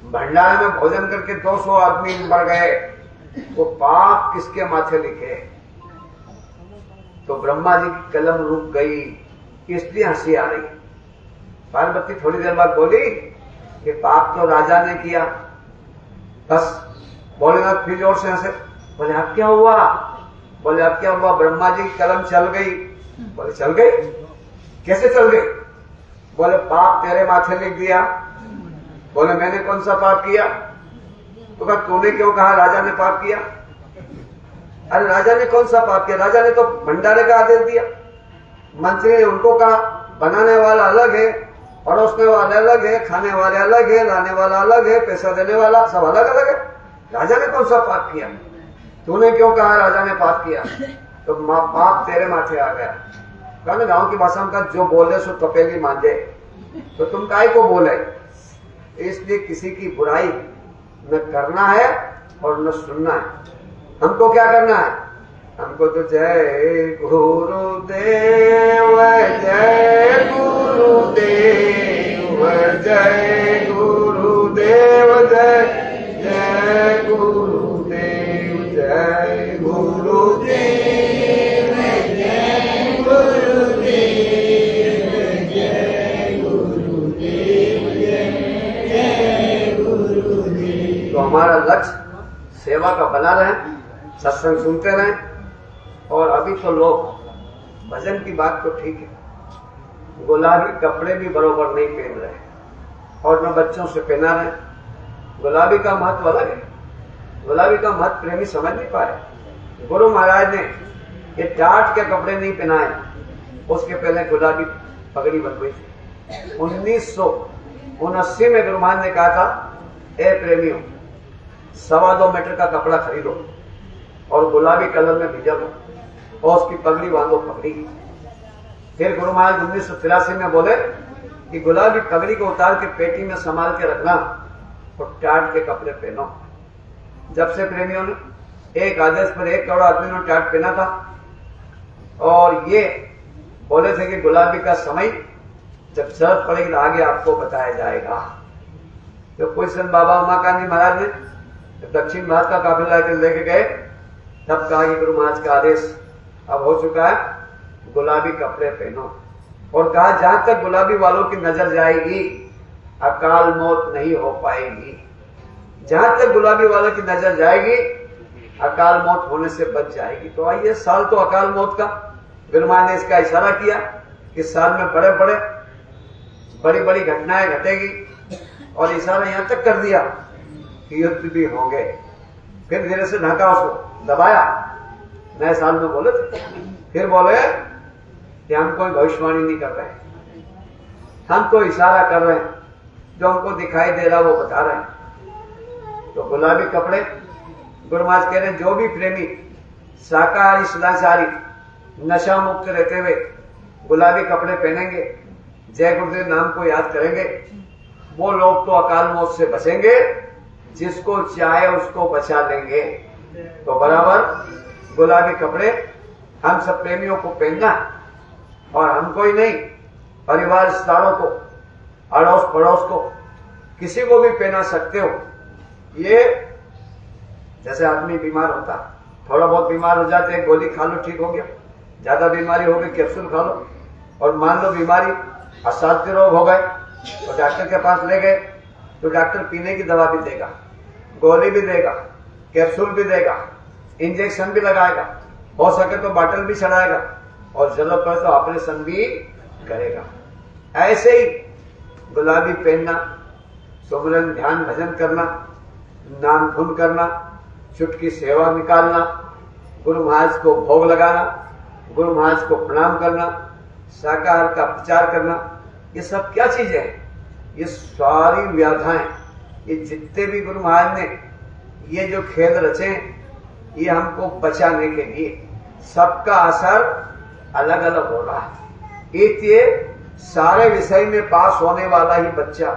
भंडारे में भोजन करके 200 आदमी मर गए, वो पाप किसके माथे लिखे? तो ब्रह्मा जी की कलम रुक गई, इसलिए हंसी आ रही। पार्वती थोड़ी देर बाद बोली कि पाप तो राजा ने किया। बस भोलेनाथ फिर जोर से हंसे। बोले अब क्या हुआ? बोले अब क्या हुआ? ब्रह्मा जी की कलम चल गई। बोले चल गई? कैसे चल गई? बोले पाप तेरे माथे लिख दिया। बोले मैंने कौन सा पाप किया? तो कहा तूने क्यों कहा राजा ने पाप किया? अरे राजा ने कौन सा पाप किया? राजा ने तो भंडारे का आदेश दिया। मंत्री ने उनको कहा बनाने वाला अलग है, परोसने वाले अलग है, खाने वाले अलग है, लाने वाला अलग है, पैसा देने वाला सब अलग अलग है। राजा ने कौन सा पाप किया? तूने क्यों कहा राजा ने पाप किया? तो पाप तेरे माथे आ गया। कहा गांव की भाषा में, जो बोले सो तपेली मांझे, तो तुम काहे को बोले? इसलिए किसी की बुराई न करना है और न सुनना है। हमको क्या करना है? हमको तो जय गुरुदेव, जय गुरुदेव, जय गुरुदेव, जय जय गुरुदेव, जय गुरुदेव, जय गुरुदेव, जय गुरुदेव, जय गुरुदेव। तो हमारा लक्ष्य सेवा का बना रहे, सत्संग सुनते रहें। और अभी तो लोग भजन की बात तो ठीक है, गुलाबी कपड़े भी बरोबर नहीं पहन रहे और न बच्चों से पहना रहे। गुलाबी का महत्व अलग है, गुलाबी का महत्व प्रेमी समझ नहीं पाए। गुरु महाराज ने ये टाट के कपड़े नहीं पहनाए, उसके पहले गुलाबी पगड़ी बनवाई थी। 1979 में गुरु महाराज ने कहा था, ए प्रेमियों 2.25 मीटर का कपड़ा खरीदो और गुलाबी कलर में भिजा दो और उसकी पगड़ी बांधो, पगड़ी। फिर गुरु महाराज 1983 में बोले कि गुलाबी पगड़ी को उतार के पेटी में संभाल के रखना और टाट के कपड़े पहनो। जब से प्रेमियों ने एक आदेश पर 1 करोड़ आदमी ने टाट पहना था और ये बोले थे कि गुलाबी का समय जब जरूरत पड़ेगी आगे आपको बताया जाएगा। तो कोई संत बाबा उमाकांत जी महाराज ने दक्षिण भारत का काफिला लेके गए, तब कहा कि गुरु महाराज का आदेश अब हो चुका है, गुलाबी कपड़े पहनो। और कहा जहां तक गुलाबी वालों की नजर जाएगी अकाल मौत नहीं हो पाएगी। जहां तक गुलाबी वालों की नजर जाएगी अकाल मौत होने से बच जाएगी। तो आइए, साल तो अकाल मौत का, गुरु महाराज ने इसका इशारा किया कि साल में बड़ी बड़ी घटनाएं घटेगी और इशारा यहां तक कर दिया कि युद्ध भी होंगे। फिर धीरे से ढका, उसको दबाया, नए साल में बोले थे। फिर बोले कि हम कोई भविष्यवाणी नहीं कर रहे, हम तो इशारा कर रहे हैं, जो हमको दिखाई दे रहा वो बता रहे हैं। तो गुलाबी कपड़े, गुरु महाराज कह रहे हैं जो भी प्रेमी शाकाहारी सदाचारी नशा मुक्त रहते हुए गुलाबी कपड़े पहनेंगे, जय गुरुदेव नाम को याद करेंगे, वो लोग तो अकाल मौत से बचेंगे, जिसको चाहे उसको बचा लेंगे। तो बराबर गुलाबी कपड़े हम सब प्रेमियों को पहनना, और हमको ही नहीं, परिवार रिश्तेदारों को, अड़ोस पड़ोस को, किसी को भी पहना सकते हो। ये जैसे आदमी बीमार होता थोड़ा बहुत बीमार हो जाते हैं, गोली खा लो ठीक हो गया। ज्यादा बीमारी हो गई कैप्सूल खा लो। और मान लो बीमारी असाध्य रोग हो गए तो डॉक्टर के पास ले गए तो डॉक्टर पीने की दवा भी देगा, गोली भी देगा, कैप्सूल भी देगा, इंजेक्शन भी लगाएगा, हो सके तो बॉटल भी चढ़ाएगा और जरूरत पड़े तो ऑपरेशन भी करेगा। ऐसे ही गुलाबी पहनना, सुमरन ध्यान भजन करना, नाम धुन करना, चुटकी सेवा निकालना, गुरु महाराज को भोग लगाना, गुरु महाराज को प्रणाम करना, शाकाहार का प्रचार करना, ये सब क्या चीजें हैं? ये सारी व्याधाएं, ये जितने भी गुरु महाराज ने ये जो खेल रचे ये हमको बचाने के लिए, सबका असर अलग अलग हो रहा है। एक ये सारे विषय में पास होने वाला ही बच्चा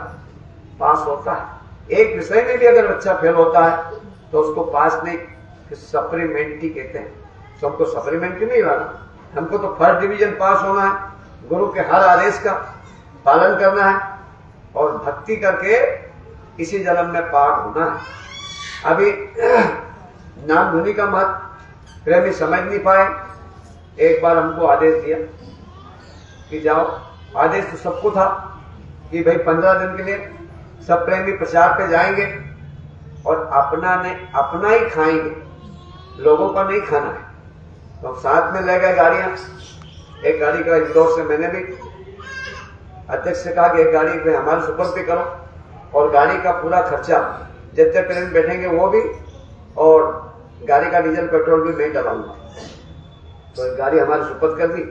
पास होता है। एक विषय में भी अगर बच्चा फेल होता है तो उसको पास नहीं, सप्लीमेंट्री कहते हैं। तो हमको सप्लीमेंट्री नहीं लाना, हमको तो फर्स्ट डिवीजन पास होना है, गुरु के हर आदेश का पालन करना है और भक्ति करके इसी जन्म में पार होना है। अभी नाम धुनी का महत्व प्रेमी समझ नहीं पाए। एक बार हमको आदेश दिया कि जाओ, आदेश तो सबको था कि भाई 15 दिन के लिए सब प्रेमी प्रचार पे जाएंगे और अपना ही खाएंगे, लोगों का नहीं खाना है। तो साथ में ले गए गाड़ियां। एक गाड़ी का इंदौर से मैंने भी अध्यक्ष से कहा कि एक गाड़ी पे हमारे सुपुर्द भी करो और गाड़ी का पूरा खर्चा जितने प्रेमी बैठेंगे वो भी, और गाड़ी का डीजल पेट्रोल भी मैं डलाऊंगा। तो एक गाड़ी हमारे सुपुर्द कर दी।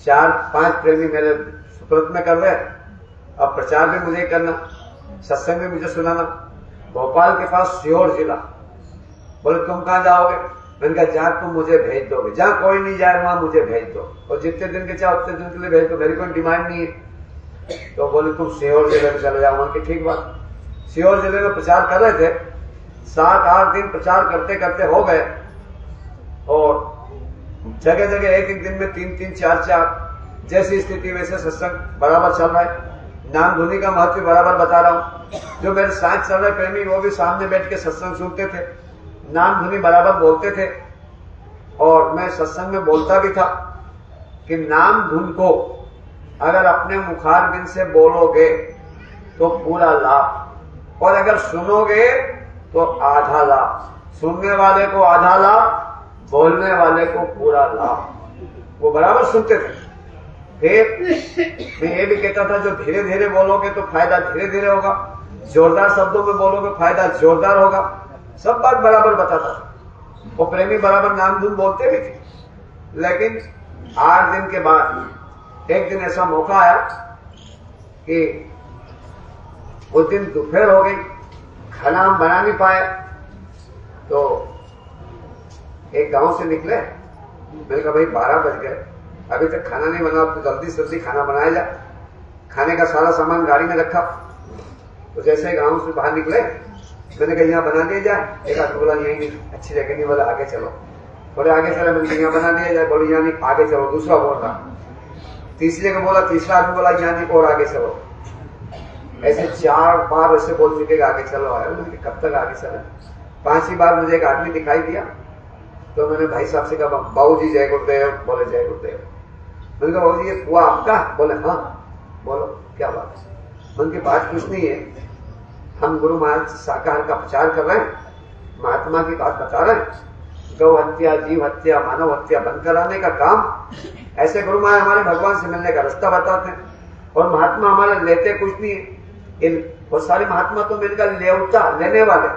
4-5 प्रेमी मेरे सुपुर्द में कर रहे। अब प्रचार भी मुझे करना, सत्संग भी मुझे सुनाना। भोपाल के पास सीहोर जिला। बोले तुम कहां जाओगे? मैंने कहा जहां तुम मुझे भेज दोगे, जहां कोई नहीं जाए वहां मुझे भेज दो, और जितने दिन के चाहे उतने दिन के लिए भेज दो, मेरी कोई डिमांड नहीं है। तो बोले तुम सीहोर जिले में चले जाओ। उनकी ठीक बात। सीहोर जिले में प्रचार कर रहे थे। 7-8 दिन प्रचार करते करते हो गए और जगह जगह एक दिन में 3-3, 4-4 जैसी स्थिति वैसे सत्संग बराबर चल रहा है। नाम धुनी का महत्व बराबर बता रहा हूं। जो मेरे साथ चल रहे प्रेमी वो भी सामने बैठ के सत्संग सुनते थे, नाम धुनी बराबर बोलते थे। और मैं सत्संग में बोलता भी था कि नाम धुन को अगर अपने मुखारबिंद से बोलोगे तो पूरा लाभ, और अगर सुनोगे तो आधा लाभ। सुनने वाले को आधा लाभ, बोलने वाले को पूरा लाभ। वो बराबर सुनते थे। फिर मैं ये भी कहता था जो धीरे धीरे बोलोगे तो फायदा धीरे धीरे होगा, जोरदार शब्दों में बोलोगे फायदा जोरदार होगा। सब बात बराबर बताता था। वो प्रेमी बराबर नाम धुन बोलते भी थे। लेकिन 8 दिन के बाद एक दिन ऐसा मौका आया कि उस दिन दोपहर हो गई, खाना हम बना नहीं पाए। तो एक गांव से निकले। मैंने कहा भाई 12 बज गए, अभी तक खाना नहीं बना, तो जल्दी से जल्दी खाना बनाया जाए। खाने का सारा सामान गाड़ी में रखा। तो जैसे गांव से बाहर निकले मैंने कहा यहाँ बना दिया जाए। एक आदमी बोला यही अच्छी जगह नहीं, बोला आगे चलो। बोले आगे चले, मैंने यहाँ बना दिया जाए। बोले यहाँ नहीं, आगे चलो। दूसरा बोल रहा, तीसरी जगह बोला, तीसरा आदमी बोला यहाँ नहीं और आगे चलो। ऐसे 4 बार ऐसे बोल चुके आगे चलो आए। कब तक आगे चले? 5वीं बार मुझे एक आदमी दिखाई दिया। तो मैंने भाई साहब से कहा बाबू जी जय गुरुदेव। बोले जय गुरुदेव। मैंने कहा बाबू जी ये कुआ आपका? बोले हाँ। बोलो क्या बात है? उनकी बात कुछ नहीं है, हम गुरु महाराज शाकाहार का प्रचार कर रहे हैं, महात्मा की बात बता रहे हैं। गौ हत्या, जीव हत्या, मानव हत्या बंद कराने का काम, ऐसे गुरु महाराज हमारे भगवान से मिलने का रास्ता बताते हैं। और महात्मा हमारे लेते कुछ नहीं है। बहुत सारे महात्मा तो मिलकर लेवता लेने वाले,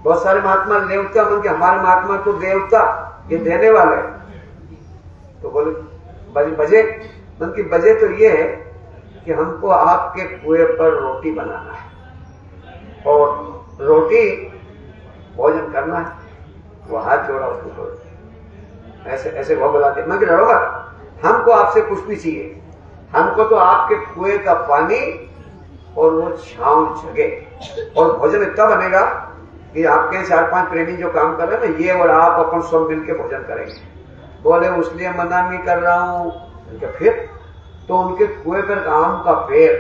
बहुत सारे महात्मा लेवता बन के, हमारे महात्मा तो देवता, ये देने वाले। तो बोले बजे मन की बजे तो ये है कि हमको आपके कुएं पर रोटी बनाना है और रोटी भोजन करना है। वो हाथ जोड़ा उसको छोड़, ऐसे ऐसे वो बुलाते। मैं डरोगा, हमको आपसे कुछ नहीं चाहिए, हमको तो आपके कुएं का पानी और वो छांव जगह, और भोजन इतना बनेगा कि आपके 4-5 प्रेमी जो काम कर रहे हैं ना, ये और आप अपन सब मिलके भोजन करेंगे। बोले उसलिए मना नहीं कर रहा हूं। फिर तो उनके कुएं पर आम का पेड़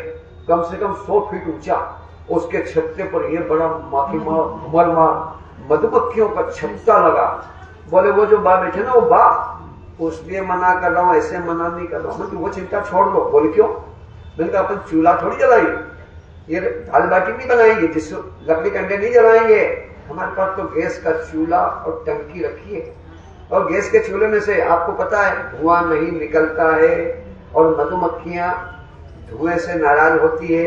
कम से कम 100 फीट ऊंचा, उसके छत्ते पर ये बड़ा मधुमक्खियों का छत्ता लगा। बोले वो जो बा बैठे ना वो बा, उसलिए मना कर रहा हूं, ऐसे मना नहीं कर रहा हूं। मतलब वो चिंता छोड़ दो। बोले क्यों? मैंने कहा अपन चूल्हा थोड़ी जलाएंगे, ये दाल बाटी नहीं बनाएंगे, जिस लकड़ी कंडे नहीं जलाएंगे। हमारे पास तो गैस का चूल्हा और टंकी रखी है, और गैस के चूल्हे में से आपको पता है धुआं नहीं निकलता है, और मधुमक्खियां धुएं से नाराज होती है।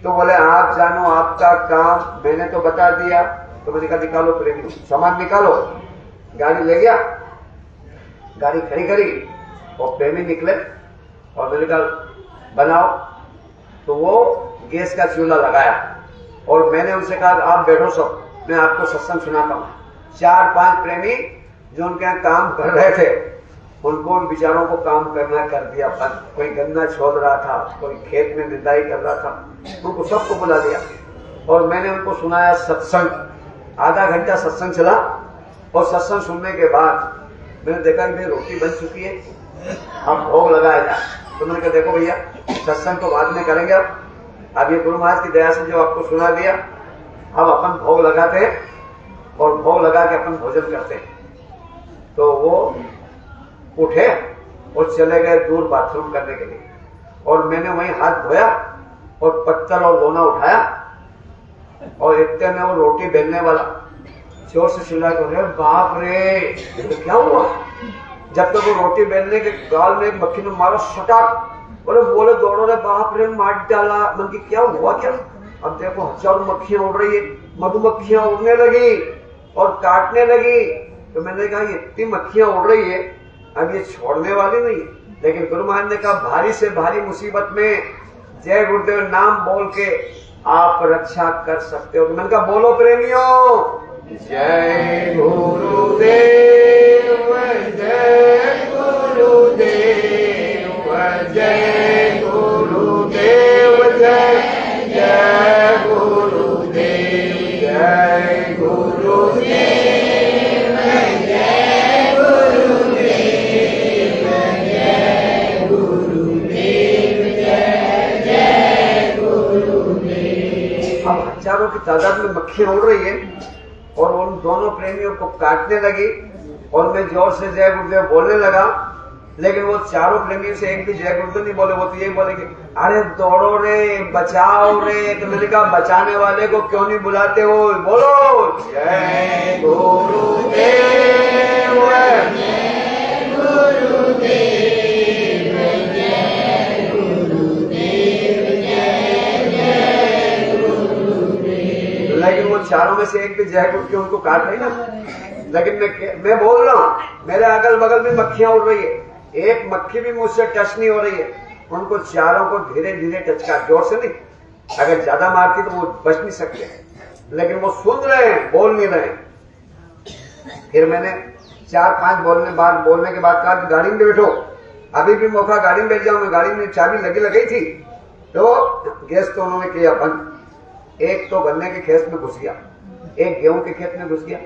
तो बोले आप जानो आपका काम, मैंने तो बता दिया। तो मैंने कहा निकालो प्रेमी, सामान निकालो। गाड़ी ले गया, गाड़ी खड़ी करी और प्रेमी निकले, और मैंने कहा बनाओ। तो वो गैस का चूल्हा लगाया, और मैंने उनसे कहा आप बैठो सब, मैं आपको सत्संग सुनाता हूँ। 4-5 प्रेमी जो उनके यहाँ काम कर रहे थे, उनको बेचारों को काम करना कर दिया बंद। कोई गन्ना छोड़ रहा था, कोई खेत में निदाई कर रहा था, उनको सबको बुला दिया, और मैंने उनको सुनाया सत्संग। आधा घंटा सत्संग चला, और सत्संग सुनने के बाद मैंने देखा कि भाई रोटी बन चुकी है, अब भोग लगाया जाए। तो मैंने कहा देखो भैया, सत्संग तो बाद में करेंगे, अब ये गुरु महाराज की दया से जो आपको सुना दिया, अब अपन भोग लगाते हैं, और भोग लगा के अपन भोजन करते हैं। तो वो उठे और चले गए दूर बाथरूम करने के लिए, और मैंने वहीं हाथ धोया और पत्थर और लोना उठाया, और इतने में वो रोटी बेलने वाला जोर से चिल्ला कर, बाप रे तो क्या हुआ? जब तक वो रोटी बेलने के गाल में एक मक्खी ने मारा सटाक, बोले दौड़ो रे, बाप रे मार डाला। मन की क्या हुआ क्या? अब देखो हजारों मक्खियां उड़ रही है, मधुमक्खियां उड़ने लगी और काटने लगी। तो मैंने कहा ये इतनी मक्खियां उड़ रही है, अब ये छोड़ने वाली नहीं है। लेकिन गुरु महाराज ने कहा भारी से भारी मुसीबत में जय गुरुदेव नाम बोल के आप रक्षा कर सकते हो। तो मैंने कहा बोलो प्रेमियों, जय गुरुदेव, जय गुरुदेव, जय गुरुदेव, जय जय गुरुदेव, जय गुरुदेव, जय गुरुदेव, जय गुरुदेव, जय जय गुरुदेव। अब हजारों की तादाद में मक्खियां उड़ रही है, और उन दोनों प्रेमियों को काटने लगी, और मैं जोर से जय गुरुदेव बोलने लगा। लेकिन वो चारों प्रेमियों से एक भी जय गुरुदेव नहीं बोले। वो तो यही बोले कि अरे दौड़ो रे, बचाओ रे। तो मैंने कहा बचाने वाले को क्यों नहीं बुलाते हो? बोलो जय गुरुदेव, जय गुरुदेव, जय गुरुदेव, जय गुरुदेव। लेकिन वो चारों में से एक भी जय गुरु क्यों उनको काट रही ना। लेकिन मैं बोल रहा हूँ, मेरे अगल बगल में मक्खियां उड़ रही है, एक मक्खी भी मुझसे टच नहीं हो रही है। उनको चारों को धीरे धीरे टच कर, जोर से नहीं, अगर ज्यादा मारती तो वो बच नहीं सकते, लेकिन वो सुन रहे हैं, बोल नहीं रहे। फिर मैंने 4-5 बोलने के बाद कहा कि गाड़ी में बैठो, अभी भी मौका गाड़ी में बैठ जाऊं। मैं गाड़ी में चाबी लगी थी, तो गैस तो उन्होंने किया बंद। एक तो गन्ने के खेत में घुस गया, एक गेहूं के खेत में घुस गया,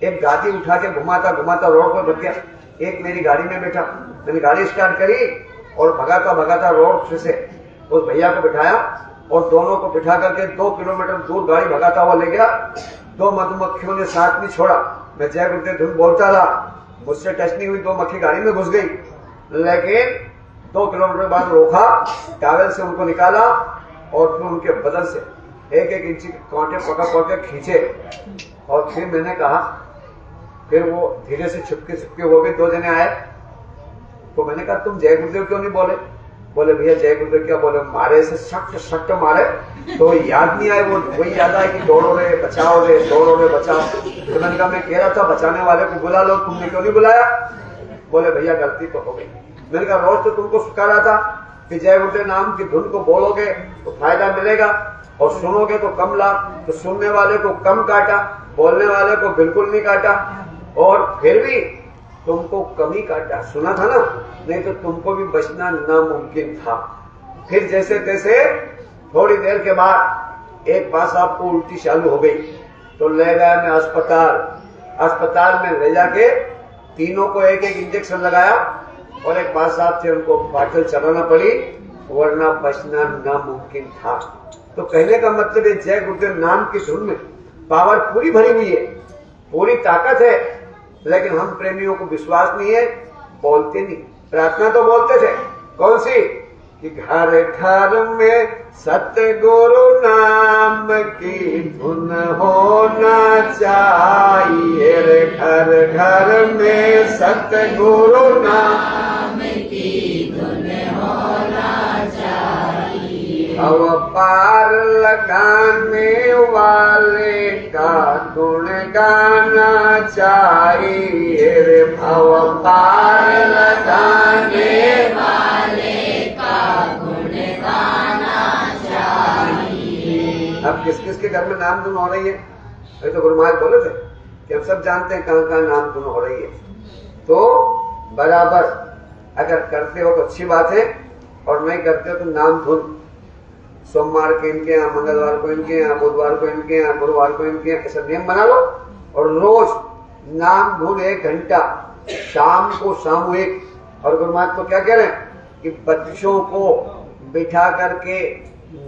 एक गाड़ी उठा के घुमाता घुमाता रोड पर रख गया, एक मेरी गाड़ी में बैठा। मैंने गाड़ी स्टार्ट करी और भगाता भगाता रोड से उस भैया को बिठाया, और दोनों को बिठा करके 2 किलोमीटर दूर गाड़ी भगाता हुआ ले गया। 2 मधुमक्खियों ने साथ नहीं छोड़ा। मैं जय गुरुदेव धुन बोलता रहा, मुझसे टच नहीं हुई, 2 मक्खी गाड़ी में घुस गई। लेकिन 2 किलोमीटर बाद रोका, टावल से उनको निकाला, और फिर उनके बदन से 1-1 इंची कांटे पकड़ के खींचे। और फिर मैंने कहा, फिर वो धीरे से छुपके हो गए। 2 जने आए, तो मैंने कहा तुम जय गुरुदेव क्यों नहीं बोले? बोले भैया जय गुरुदेव क्या बोले, मारे से सट मारे तो याद नहीं आए। वो वही याद आए कि दौड़ो रे बचाओ रे, दौड़ो रे बचाओ। तो मैंने कहा मैं कह रहा था बचाने वाले को बुला लो, तुमने क्यों नहीं बुलाया? बोले भैया गलती तो हो गई। मैंने कहा रोज तो तुमको सिखा रहा था कि जय गुरुदेव नाम की धुन को बोलोगे तो फायदा मिलेगा, और सुनोगे तो कम लाभ। तो सुनने वाले को कम काटा, बोलने वाले को बिल्कुल नहीं काटा, और फिर भी तुमको कमी काटा। सुना था ना, नहीं तो तुमको भी बचना नामुमकिन था। फिर जैसे तैसे थोड़ी देर के बाद एक बात आपको उल्टी चालू हो गई, तो ले गया मैं अस्पताल में ले जाके तीनों को 1-1 इंजेक्शन लगाया, और एक बात साहब से उनको बाटल चलाना पड़ी, वरना बचना नामुमकिन था। तो कहने का मतलब है जय गुरुदेव नाम की धुन में पावर पूरी भरी हुई है, पूरी ताकत है, लेकिन हम प्रेमियों को विश्वास नहीं है, बोलते नहीं। प्रार्थना तो बोलते थे, कौन सी? कि घर घर में सतगुरु नाम की धुन होना चाहिए रे, घर घर में सतगुरु नाम की धुन होना चाहिए। अब पार लगाने वाले का गुण गाना चाहिए रे, भव पार लगाने वाले का गुण गाना चाहिए। अब किस किस के घर में नाम धुन हो रही है? अरे तो गुरु महाराज बोले थे कि हम सब जानते हैं कहाँ कहाँ नाम धुन हो रही है। तो बराबर अगर करते हो तो अच्छी बात है, और नहीं करते हो तो नाम धुन सोमवार के इनके यहाँ, मंगलवार को इनके यहाँ, बुधवार को इनके यहाँ, गुरुवार को इनके यहाँ, ऐसा नियम बना लो। और रोज नाम धुन 1 घंटा शाम को सामूहिक। और गुरु महाराज तो क्या कह रहे हैं कि बच्चों को बिठा करके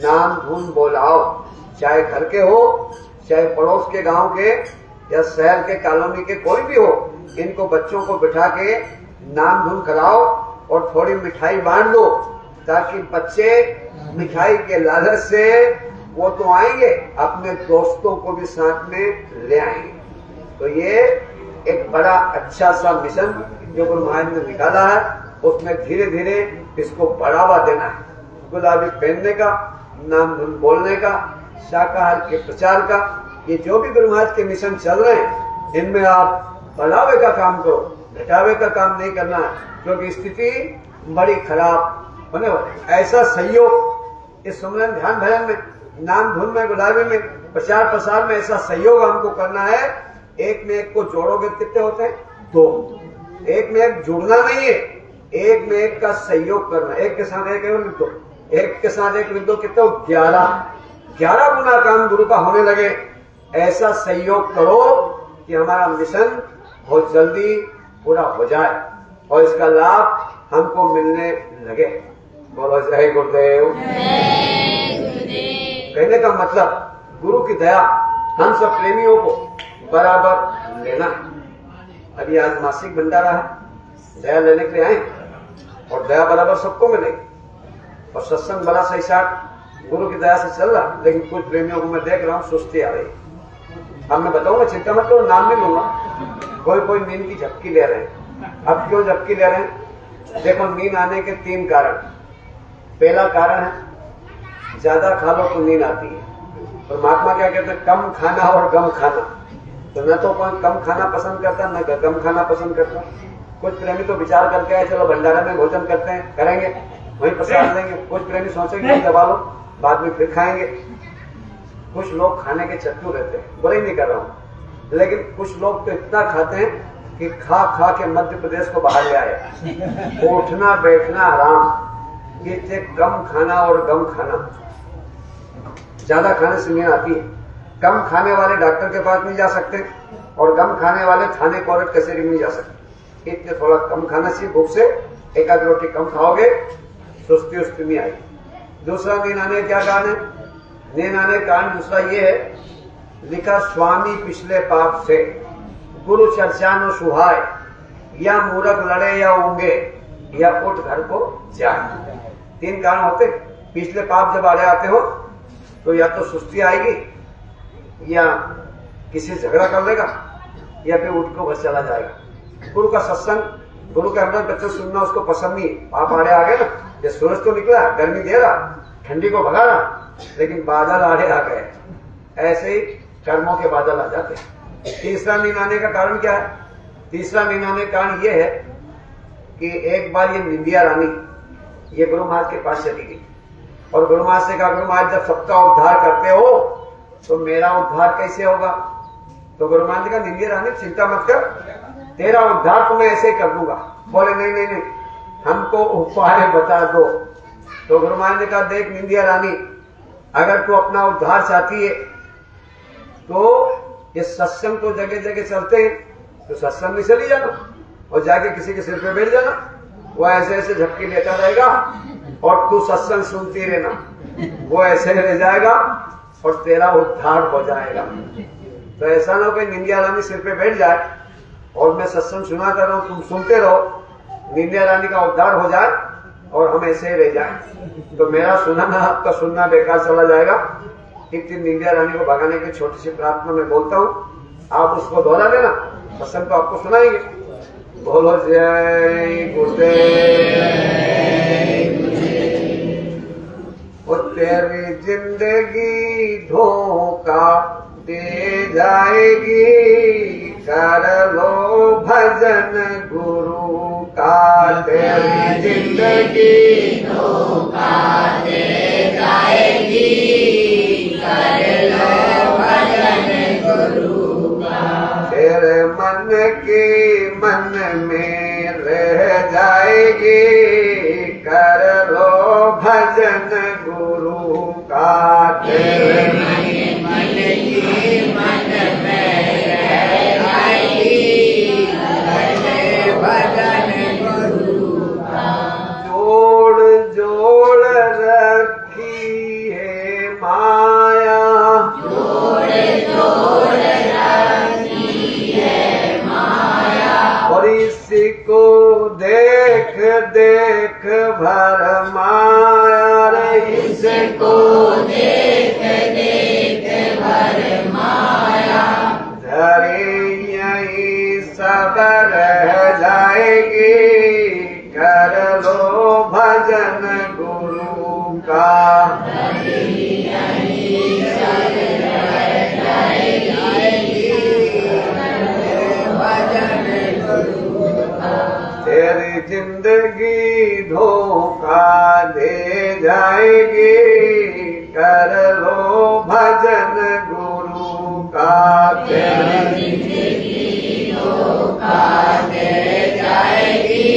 नाम धुन बोलाओ, चाहे घर के हो, चाहे पड़ोस के गांव के या शहर के कॉलोनी के, कोई भी हो, इनको बच्चों को बिठा के नाम धुन कराओ और थोड़ी मिठाई बांट दो, ताकि बच्चे मिठाई के लालच से वो तो आएंगे, अपने दोस्तों को भी साथ में ले आएंगे। तो ये एक बड़ा अच्छा सा मिशन जो गुरु महाराज ने निकाला है, उसमें धीरे धीरे इसको बढ़ावा देना है। गुलाबी पहनने का, नाम धुन बोलने का, शाकाहार के प्रचार का, ये जो भी गुरु महाराज के मिशन चल रहे हैं, इनमें आप बढ़ावे का काम करो, घटावे का काम नहीं करना है, क्योंकि स्थिति बड़ी खराब होने वाली। ऐसा सहयोग इस सुमरन ध्यान भजन में, नाम धुन में, गुलाबी में, प्रचार प्रसार में ऐसा सहयोग हमको करना है। एक में एक को जोड़ोगे कितने होते हैं? 2। एक में एक जुड़ना नहीं है, एक में एक का सहयोग करना। एक के साथ एक लिख दो, एक के साथ एक लिख दो, कितने हो? 11 गुना काम गुरु का होने लगे। ऐसा सहयोग करो कि हमारा मिशन बहुत जल्दी पूरा हो जाए और इसका लाभ हमको मिलने लगे। बोलो जय गुरुदेव। कहने का मतलब गुरु की दया हम सब प्रेमियों को बराबर लेना है। अभी आज मासिक भंडारा है, दया लेने के लिए आए और दया बराबर सबको मिलेगी। और सत्संग बड़ा सही साथ गुरु की दया से चल रहा, लेकिन कुछ प्रेमियों को मैं देख रहा हूँ सुस्ती आ रही। अब मैं बताऊंगा, चिंता मत करो, नाम नहीं लूंगा। कोई नींद की झपकी ले रहे हैं। अब क्यों झपकी ले रहे हैं? देखो, नींद आने के 3 कारण। पहला कारण है ज्यादा खा लो तो नींद आती है। और महात्मा क्या कहते हैं? कम खाना और गम खाना। तो न तो कोई कम खाना पसंद करता, न गम खाना पसंद करता। कुछ प्रेमी तो विचार करके आए, चलो भंडारा में भोजन करते हैं, करेंगे, वहीं प्रसाद देंगे। कुछ प्रेमी सोचेंगे दबा लो, बाद में फिर खाएंगे। कुछ लोग खाने के चत्तू रहते हैं, बुराई नहीं कर रहा हूं, लेकिन कुछ लोग तो इतना खाते हैं कि खा खा के मध्य प्रदेश को बाहर ले आए। उठना बैठना आराम, ये कम खाना और गम खाना। ज्यादा खाने से नींद आती है। कम खाने वाले डॉक्टर के पास नहीं जा सकते और गम खाने वाले थाने कोर्ट कचहरी में नहीं जा सकते। इसलिए थोड़ा कम खाना चाहिए। भूख से 1 रोटी कम खाओगे, सुस्ती उस्ती नहीं आएगी। दूसरा नींद आने क्या कारण है? नींद आने का कारण दूसरा ये है, लिखा स्वामी पिछले पाप से, गुरु चर्चा न सुहाय, या मूर्ख लड़े या ऊंगे, या उठ घर को जाए। 3 कारण होते। पिछले पाप जब आते हो तो या तो सुस्ती आएगी, या किसी से झगड़ा कर लेगा, या फिर उठ को घर चला जाएगा। गुरु का सत्संग, गुरु का अमृत बच्चन सुनना उसको पसंद नहीं। पाप आड़े आ गए ना, ये सूरज तो निकला, गर्मी दे रहा, ठंडी को भगा रहा, लेकिन बादल आड़े आ गए। ऐसे ही कर्मों के बादल आ जाते हैं। तीसरा नींद आने का कारण क्या है? तीसरा नींद आने का कारण यह है कि एक बार ये निंदिया रानी ये गुरु महाराज के पास चली गई और गुरु महाराज से कहा, गुरु महाराज जब सबका उद्धार करते हो तो मेरा उद्धार कैसे होगा? तो गुरु महाराज ने कहा, निंदिया रानी चिंता मत कर, तेरा उद्धार तो मैं ऐसे ही कर दूंगा। बोले नहीं नहीं नहीं, हमको उपाय बता दो। तो गुरु महाराज ने कहा, देख निंदिया रानी, अगर तू अपना उद्धार चाहती है तो ये सत्संग तो जगह जगह चलते हैं, तो सत्संग में चली जाना और जाके किसी के सिर पे बैठ जाना। वो ऐसे ऐसे झपकी लेता रहेगा और तू सत्संग सुनती रहना, वो ऐसे रह जाएगा और तेरा उद्धार हो जाएगा। तो ऐसा ना हो कि निंदिया रानी सिर पे बैठ जाए और मैं सत्संग सुनाता रहूं, तुम सुनते रहो, निंदिया रानी का उद्धार हो जाए और हम ऐसे ही रह जाए, तो मेरा सुनाना आपका सुनना बेकार चला जाएगा। एक दिन निंदिया रानी को भगाने की छोटी सी प्रार्थना मैं बोलता हूँ, आप उसको दोहरा देना, सत्संग तो आपको सुनाएंगे। बोलो जय गुरुदेव। तेरी जिंदगी धोखा दे जाएगी, कर लो भजन गुरु का। तेरी जिंदगी धोखा दे जाएगी, कर लो भजन गुरु का। तेरे मन के मन में रह जाएगी, कर लो भजन गुरु का। तेरे मन की मन में रह जाएगी, कर लो भजन गुरु का। जोड़ जोड़ रखी है माया, जोड़ जोड़ रखी है माया, और इसको देख देख भर माया रे, इसको देख देख भर माया। धरे यही सब रह जाएगी, कर लो भजन गुरु का। धरे यही सब रह जाएगी, कर लो भजन गुरु का। तेरी जिंदगी धोखा दे जाएगी, कर लो भजन गुरु का। तेरी जिंदगी धोखा दे जाएगी,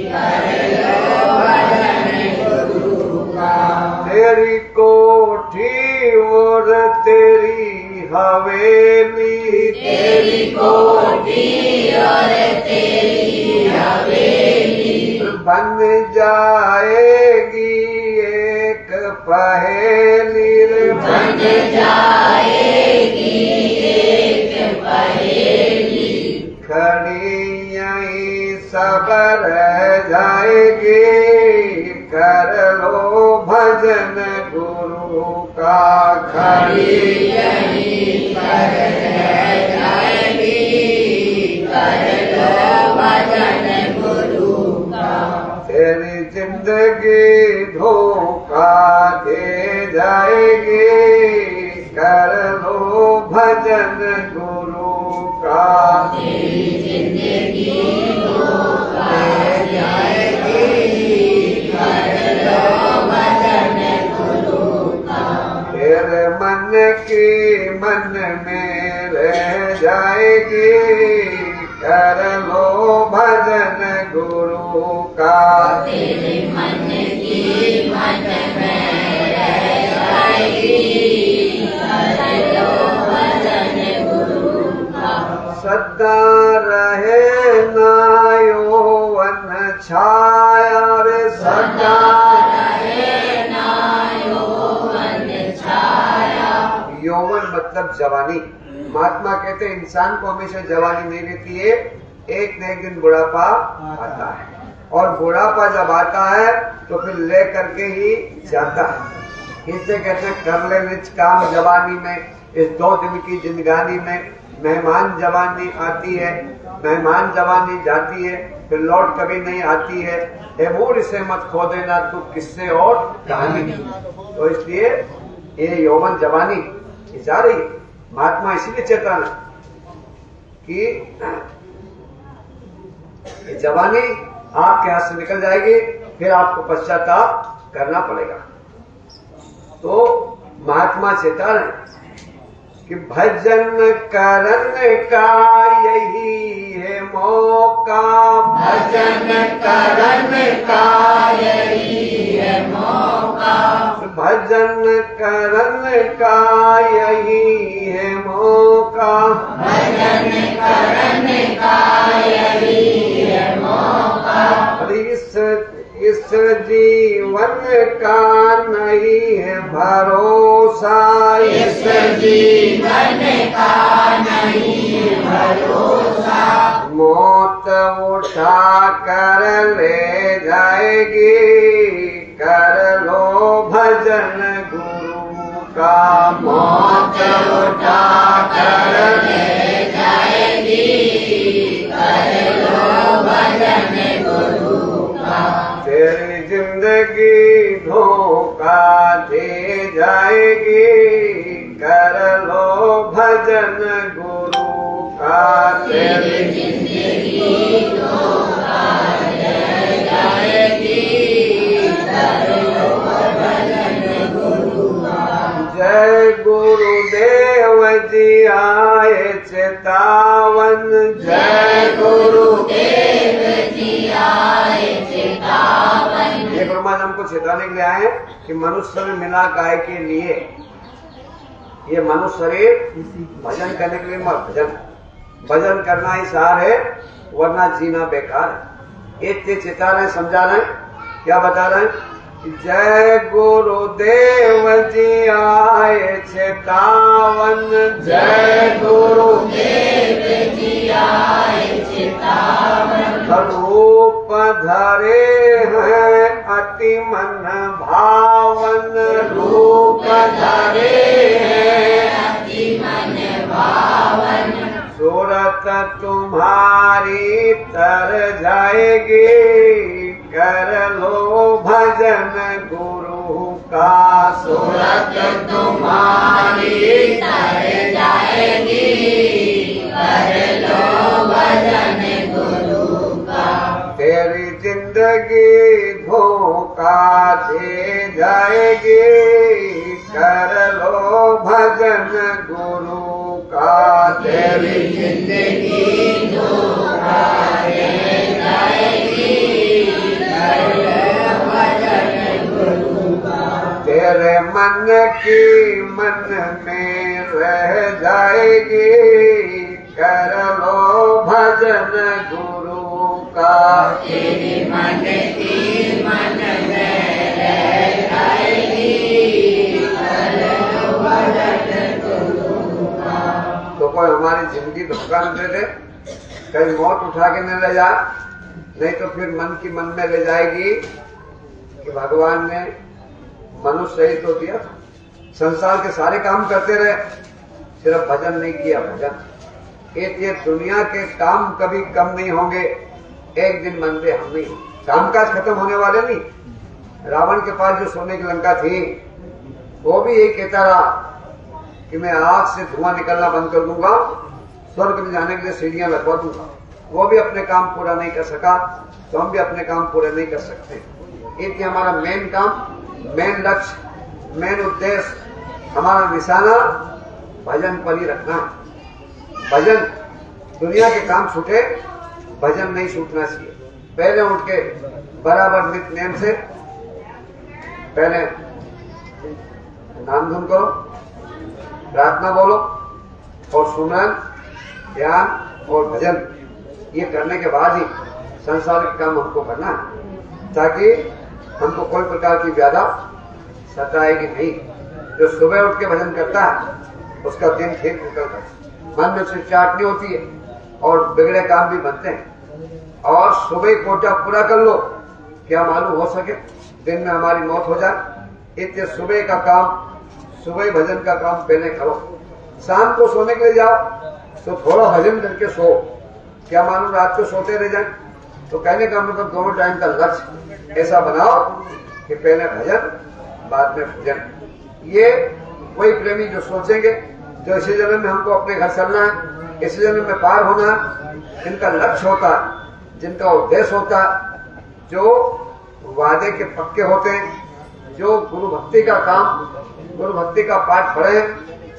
कर लो भजन गुरु का। तेरी कोठी और तेरी हवेली, तेरी कोठी और तेरी हवेली बन जाएगी एक पहेली रे, बन जाएगी एक पहेली। खड़ी यहीं सब रह जाएगी, कर लो भजन गुरु का। खड़ी यहीं सब रह जाएगी, कर लो भजन गुरु का। तेरी जिंदगी धोखा दे जाएगी, कर लो भजन गुरु का। तेरी जिंदगी धोखा दे जाएगी, कर लो भजन गुरु का। तेरे मन की मन में रह जाएगी, कर लो भजन गुरु का। तेरे मन की मन में रह जाएगी, कर लो भजन गुरु का। सदा रहे ना यौवन छाया रे, सदा रहे ना यौवन छाया। यौवन मतलब जवानी। महात्मा कहते हैं इंसान को हमेशा जवानी नहीं रहती है, एक न एक दिन बुढ़ापा आता है, और बुढ़ापा जब आता है तो फिर ले करके ही जाता है। इससे कहते हैं कर ले निज काम जवानी में, इस 2 दिन की जिंदगानी में। मेहमान जवानी आती है, मेहमान जवानी जाती है, फिर लौट कभी नहीं आती है। ए मूड इसे मत खो देना तू किससे और कहानी। तो इसलिए ये यौवन जवानी जा रही है। महात्मा इसीलिए चेताना कि जवानी आपके हाथ से निकल जाएगी, फिर आपको पश्चाताप करना पड़ेगा। तो महात्मा चेता रहे कि भजन करने का यही है मौका, भजन करने का यही है मौका। भजन करने का यही है मौका, भजन करने का यही है मौका। इस जीवन का नहीं है भरोसा, भरोसा इस जीवन का नहीं भरोसा, मौत उठा कर ले जाएगी, कर लो भजन गुरु का। मौत उठा कर ले जाएगी, कर लो भजन गुरु का। तेरी जिंदगी धोखा दे जाएगी, कर लो भजन गुरु का। तेरी जिंदगी धोखा दे जाएगी, कर लो भजन गुरु का। जय गुरुदेव जी आए चेतावन, जय गुरुदेव जी आए चेतावन। ये गुरु महाराज हमको चेताने के लिए आए कि मनुष्य में मिला गाय के लिए, ये मनुष्य शरीर भजन करने के लिए मत, भजन करना ही सार है, वरना जीना बेकार है। एक चेता रहे, समझा रहे, क्या बता रहे हैं? जय गुरुदेव जी आए चेतावन, जय गुरुदेव जी आए चेतावन। रूप धरे हैं अति मन भावन, रूप धरे हैं अति मन भावन। सूरत तुम्हारी तर जाएगी, कर लो भजन गुरु का। सूरत तुम्हारी तर जाएगी, कर लो भजन गुरु का। तेरी जिंदगी धोखा दे जाएगी, कर लो भजन गुरु का। तेरी जिंदगी धोखा दे जाएगी, कर लो भजन गुरु का। तेरे मन की मन में रह जाएगी, कर लो भजन गुरु का। तेरे मन की मन में रह जाएगी, कर लो भजन गुरु का। तो कोई हमारी जिंदगी धोखा न दे दे, कहीं मौत उठा के न ले जा, नहीं तो फिर मन की मन में ले जाएगी कि भगवान ने मनुष्य ही तो दिया, संसार के सारे काम करते रहे, सिर्फ भजन नहीं किया। भजन ये दुनिया के काम कभी कम नहीं होंगे, एक दिन मन में हम नहीं, कामकाज खत्म होने वाले नहीं। रावण के पास जो सोने की लंका थी, वो भी यही कहता रहा कि मैं आग से धुआं निकलना बंद कर दूंगा, स्वर्ग में जाने के लिए सीढ़ियां लगवा दूंगा। वो भी अपने काम पूरा नहीं कर सका, तो हम भी अपने काम पूरे नहीं कर सकते। इसलिए हमारा मेन काम, मेन लक्ष्य, मेन उद्देश्य, हमारा निशाना भजन पर ही रखना है। भजन, दुनिया के काम छूटे, भजन नहीं छूटना चाहिए। पहले उठ के बराबर नित्य नेम से पहले नाम धुन करो, प्रार्थना बोलो और सुमरन, ध्यान और भजन, ये करने के बाद ही संसार के काम हमको करना है, ताकि हमको कोई प्रकार की व्याधा सताएगी नहीं। जो सुबह उठ के भजन करता है उसका दिन ठीक निकलता है, मन में चिड़चिड़ाहट नहीं होती है और बिगड़े काम भी बनते हैं। और सुबह कोटा पूरा कर लो, क्या मालूम हो सके दिन में हमारी मौत हो जाए। इसलिए सुबह का काम, सुबह भजन का काम पहले करो। शाम को सोने के लिए जाओ तो थोड़ा भजन करके सो, क्या मालूम रात को सोते रह जाए। तो कहने का मतलब दोनों टाइम का लक्ष्य ऐसा बनाओ कि पहले भजन बाद में भजन। ये वही प्रेमी जो सोचेंगे, जो इसी जन्म में हमको अपने घर चलना है, इसी जन्म में पार होना है, जिनका लक्ष्य होता है, जिनका उद्देश्य होता है, जो वादे के पक्के होते हैं, जो गुरु भक्ति का काम, गुरु भक्ति का पाठ पढ़े,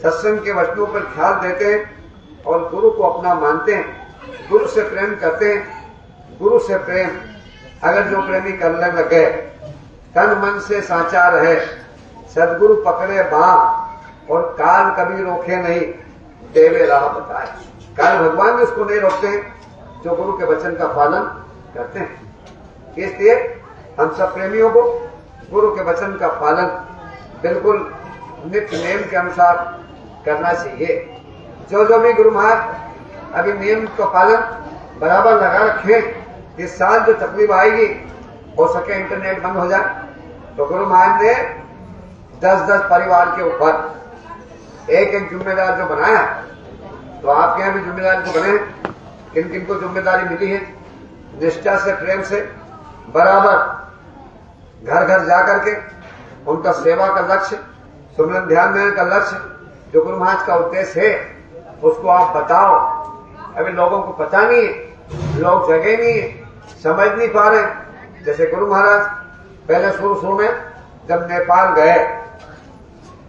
सत्संग के वचनों पर ख्याल देते हैं और गुरु को अपना मानते हैं, गुरु से प्रेम करते हैं। गुरु से प्रेम अगर जो प्रेमी करने लग गए, तन मन से साचा रहे, सदगुरु पकड़े बाँह और काल कभी रोके नहीं, देवे राह बताए। काल भगवान भी उसको नहीं रोकते हैं जो गुरु के वचन का पालन करते हैं। इसलिए हम सब प्रेमियों को गुरु के वचन का पालन बिल्कुल नित्य नियम के अनुसार करना चाहिए। जो जो भी गुरु महाराज अभी नियम का पालन बराबर लगा रखें। इस साल जो तकलीफ आएगी, हो सके इंटरनेट बंद हो जाए, तो गुरु महाराज ने 10-10 परिवार के ऊपर एक एक जिम्मेदार जो बनाया, तो आपके यहाँ भी जिम्मेदार जो बने, किन किन को जिम्मेदारी मिली है, निष्ठा से प्रेम से बराबर घर घर जाकर के उनका सेवा का लक्ष्य, सुमिरन ध्यान देने का लक्ष्य, जो गुरु महाराज का उद्देश्य है, उसको आप बताओ। अभी लोगों को पता नहीं है, लोग जगह नहीं है, समझ नहीं पा रहे। जैसे गुरु महाराज पहले शुरू में जब नेपाल गए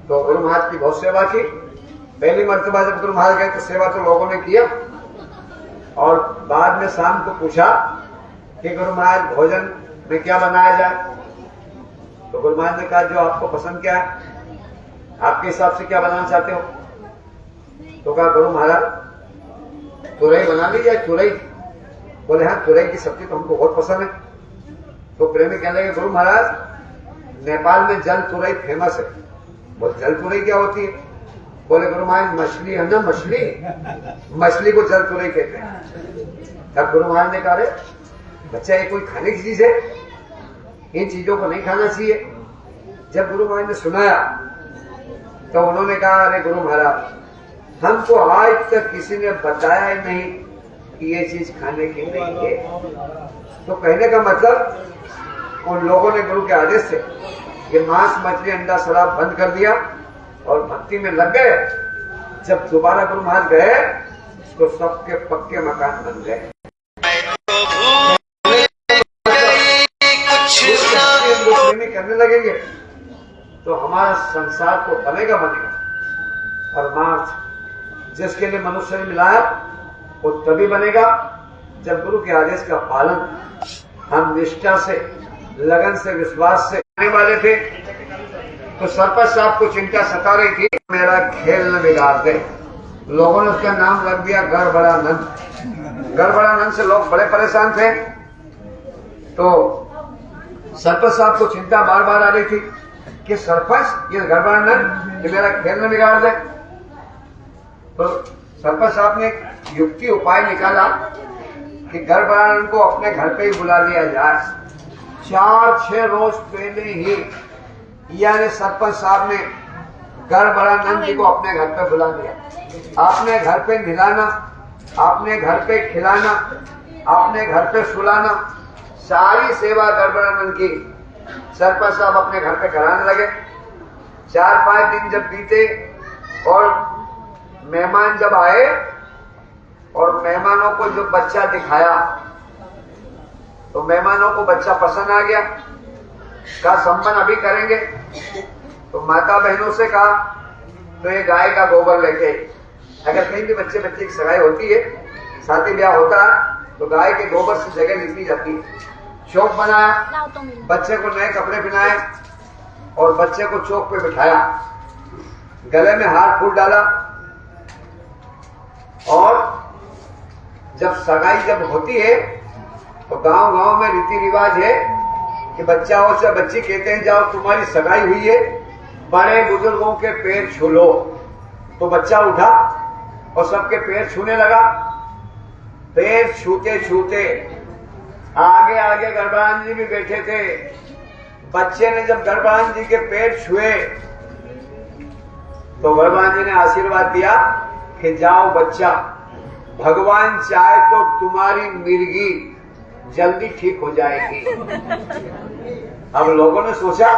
तो गुरु महाराज की बहुत सेवा की। पहली मर्तबा जब गुरु महाराज गए तो सेवा तो लोगों ने किया, और बाद में शाम को पूछा कि गुरु महाराज भोजन में क्या बनाया जाए। तो गुरु महाराज ने कहा जो आपको पसंद क्या है, आपके हिसाब से क्या बनाना चाहते हो। तो कहा गुरु महाराज तुरई बना ली जाए, तुरई। बोले हाँ, तुरई की सब्जी तो हमको बहुत पसंद है। तो प्रेमी कहने लगे गुरु महाराज नेपाल में जल तुरई फेमस है। बोले जल तुरई क्या होती है। बोले गुरु महाराज मछली है ना, मछली को जल तुरई कहते हैं। तब गुरु महाराज ने कहा अरे बच्चा, ये कोई खाने की चीज है, इन चीजों को नहीं खाना चाहिए। जब गुरु महाराज ने सुनाया तो उन्होंने कहा अरे गुरु महाराज, हमको आज तक किसी ने बताया ही नहीं कि ये चीज खाने की नहीं है। तो कहने का मतलब उन लोगों ने गुरु के आदेश से ये मांस मछली अंडा शराब बंद कर दिया और भक्ति में लग गए। जब दोबारा गुरु महाराज गए तो सबके पक्के मकान बन गए। करने लगेंगे तो हमारा संसार तो बनेगा। परमार्थ जिसके लिए मनुष्य ने मिलाया वो तभी बनेगा जब गुरु के आदेश का पालन हम निष्ठा से, लगन से, विश्वास से करने वाले थे। तो सरपंच साहब को चिंता सता रही थी, मेरा खेल न बिगाड़ दे। लोगों ने उसका नाम रख दिया गड़बड़ानंद। गड़बड़ानंद से लोग बड़े परेशान थे। तो सरपंच साहब को चिंता बार बार आ रही थी कि सरपंच ये गड़बड़ानंद कि मेरा खेल न बिगाड़ दे। तो सरपंच साहब ने युक्ति उपाय निकाला कि गड़बड़ानंद को अपने घर पे ही बुला लिया जाए। 4-6 रोज पहले ही यानी सरपंच साहब ने गड़बड़ानंद जी को अपने घर पे बुला लिया। आपने घर पे नहलाना, आपने घर पे खिलाना, आपने घर पे सुलाना, सारी सेवा गड़बड़ानंद की सरपंच साहब अपने घर पे कराने लगे। 4-5 दिन जब बीते और मेहमान जब आए और मेहमानों को जो बच्चा दिखाया तो मेहमानों को बच्चा पसंद आ गया। कहा संबंध अभी करेंगे। तो माता बहनों से कहा तो ये गाय का गोबर लेके, अगर कहीं भी बच्चे की सगाई होती है, शादी ब्याह होता है, तो गाय के गोबर से जगह लिपी जाती है। चौक बनाया, बच्चे को नए कपड़े पहनाए और बच्चे को चौक पे बिठाया, गले में हार फूल डाला। और जब सगाई जब होती है तो गांव गांव में रीति रिवाज है कि बच्चा हो चाहे बच्ची कहते हैं जाओ तुम्हारी सगाई हुई है, बड़े बुजुर्गों के पैर छू लो। तो बच्चा उठा और सबके पैर छूने लगा। पैर छूते छूते आगे आगे गड़बड़ानंद जी भी बैठे थे। बच्चे ने जब गड़बड़ानंद जी के पैर छुए तो गड़बड़ानंद जी ने आशीर्वाद दिया कि जाओ बच्चा, भगवान चाहे तो तुम्हारी मिर्गी जल्दी ठीक हो जाएगी। अब लोगों ने सोचा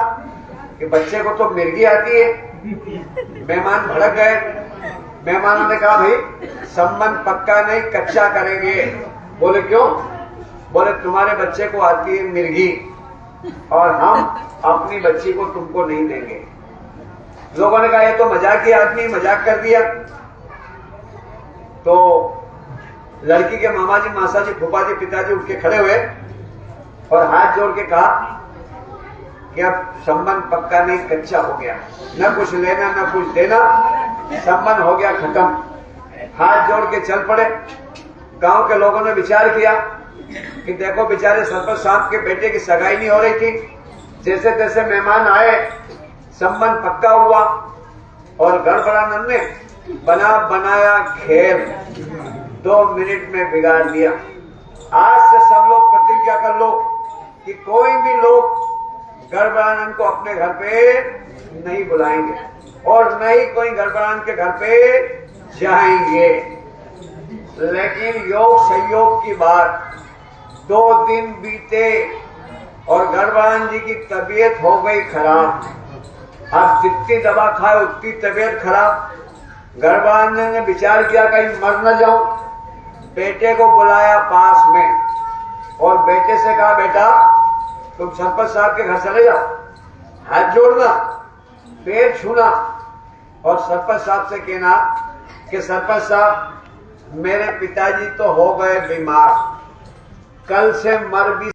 कि बच्चे को तो मिर्गी आती है। मेहमान भड़क गए। मेहमानों ने कहा भाई संबंध पक्का नहीं, कच्चा करेंगे। बोले क्यों? बोले तुम्हारे बच्चे को आती है मिर्गी और हम अपनी बच्ची को तुमको नहीं देंगे। लोगों ने कहा ये तो मजाक ही आदमी, मजाक कर दिया। तो लड़की के मामा जी, मासा जी, फूफा जी, पिताजी उठ के खड़े हुए और हाथ जोड़ के कहा कि अब संबंध पक्का नहीं, कच्चा हो गया, न कुछ लेना न कुछ देना, संबंध हो गया खत्म। हाथ जोड़ के चल पड़े। गांव के लोगों ने विचार किया कि देखो बेचारे सरपंच साहब के बेटे की सगाई नहीं हो रही थी, जैसे तैसे मेहमान आए, संबंध पक्का हुआ, और गड़बड़ानंद ने बना बनाया खेल 2 मिनट में बिगाड़ दिया। आज से सब लोग प्रतिज्ञा कर लो कि कोई भी लोग गड़बड़ानंद को अपने घर पे नहीं बुलाएंगे और न ही कोई गड़बड़ानंद के घर पे जाएंगे। लेकिन योग संयोग की बात, 2 दिन बीते और गड़बड़ानंद जी की तबीयत हो गई खराब। अब जितनी दवा खाए उतनी तबीयत खराब। गड़बड़ानंद ने विचार किया कहीं मर न जाऊं। बेटे को बुलाया पास में और बेटे से कहा, बेटा तुम सरपंच साहब के घर चले जाओ, हाथ जोड़ना, पैर छूना और सरपंच साहब से कहना कि सरपंच साहब मेरे पिताजी तो हो गए बीमार, कल से मर भी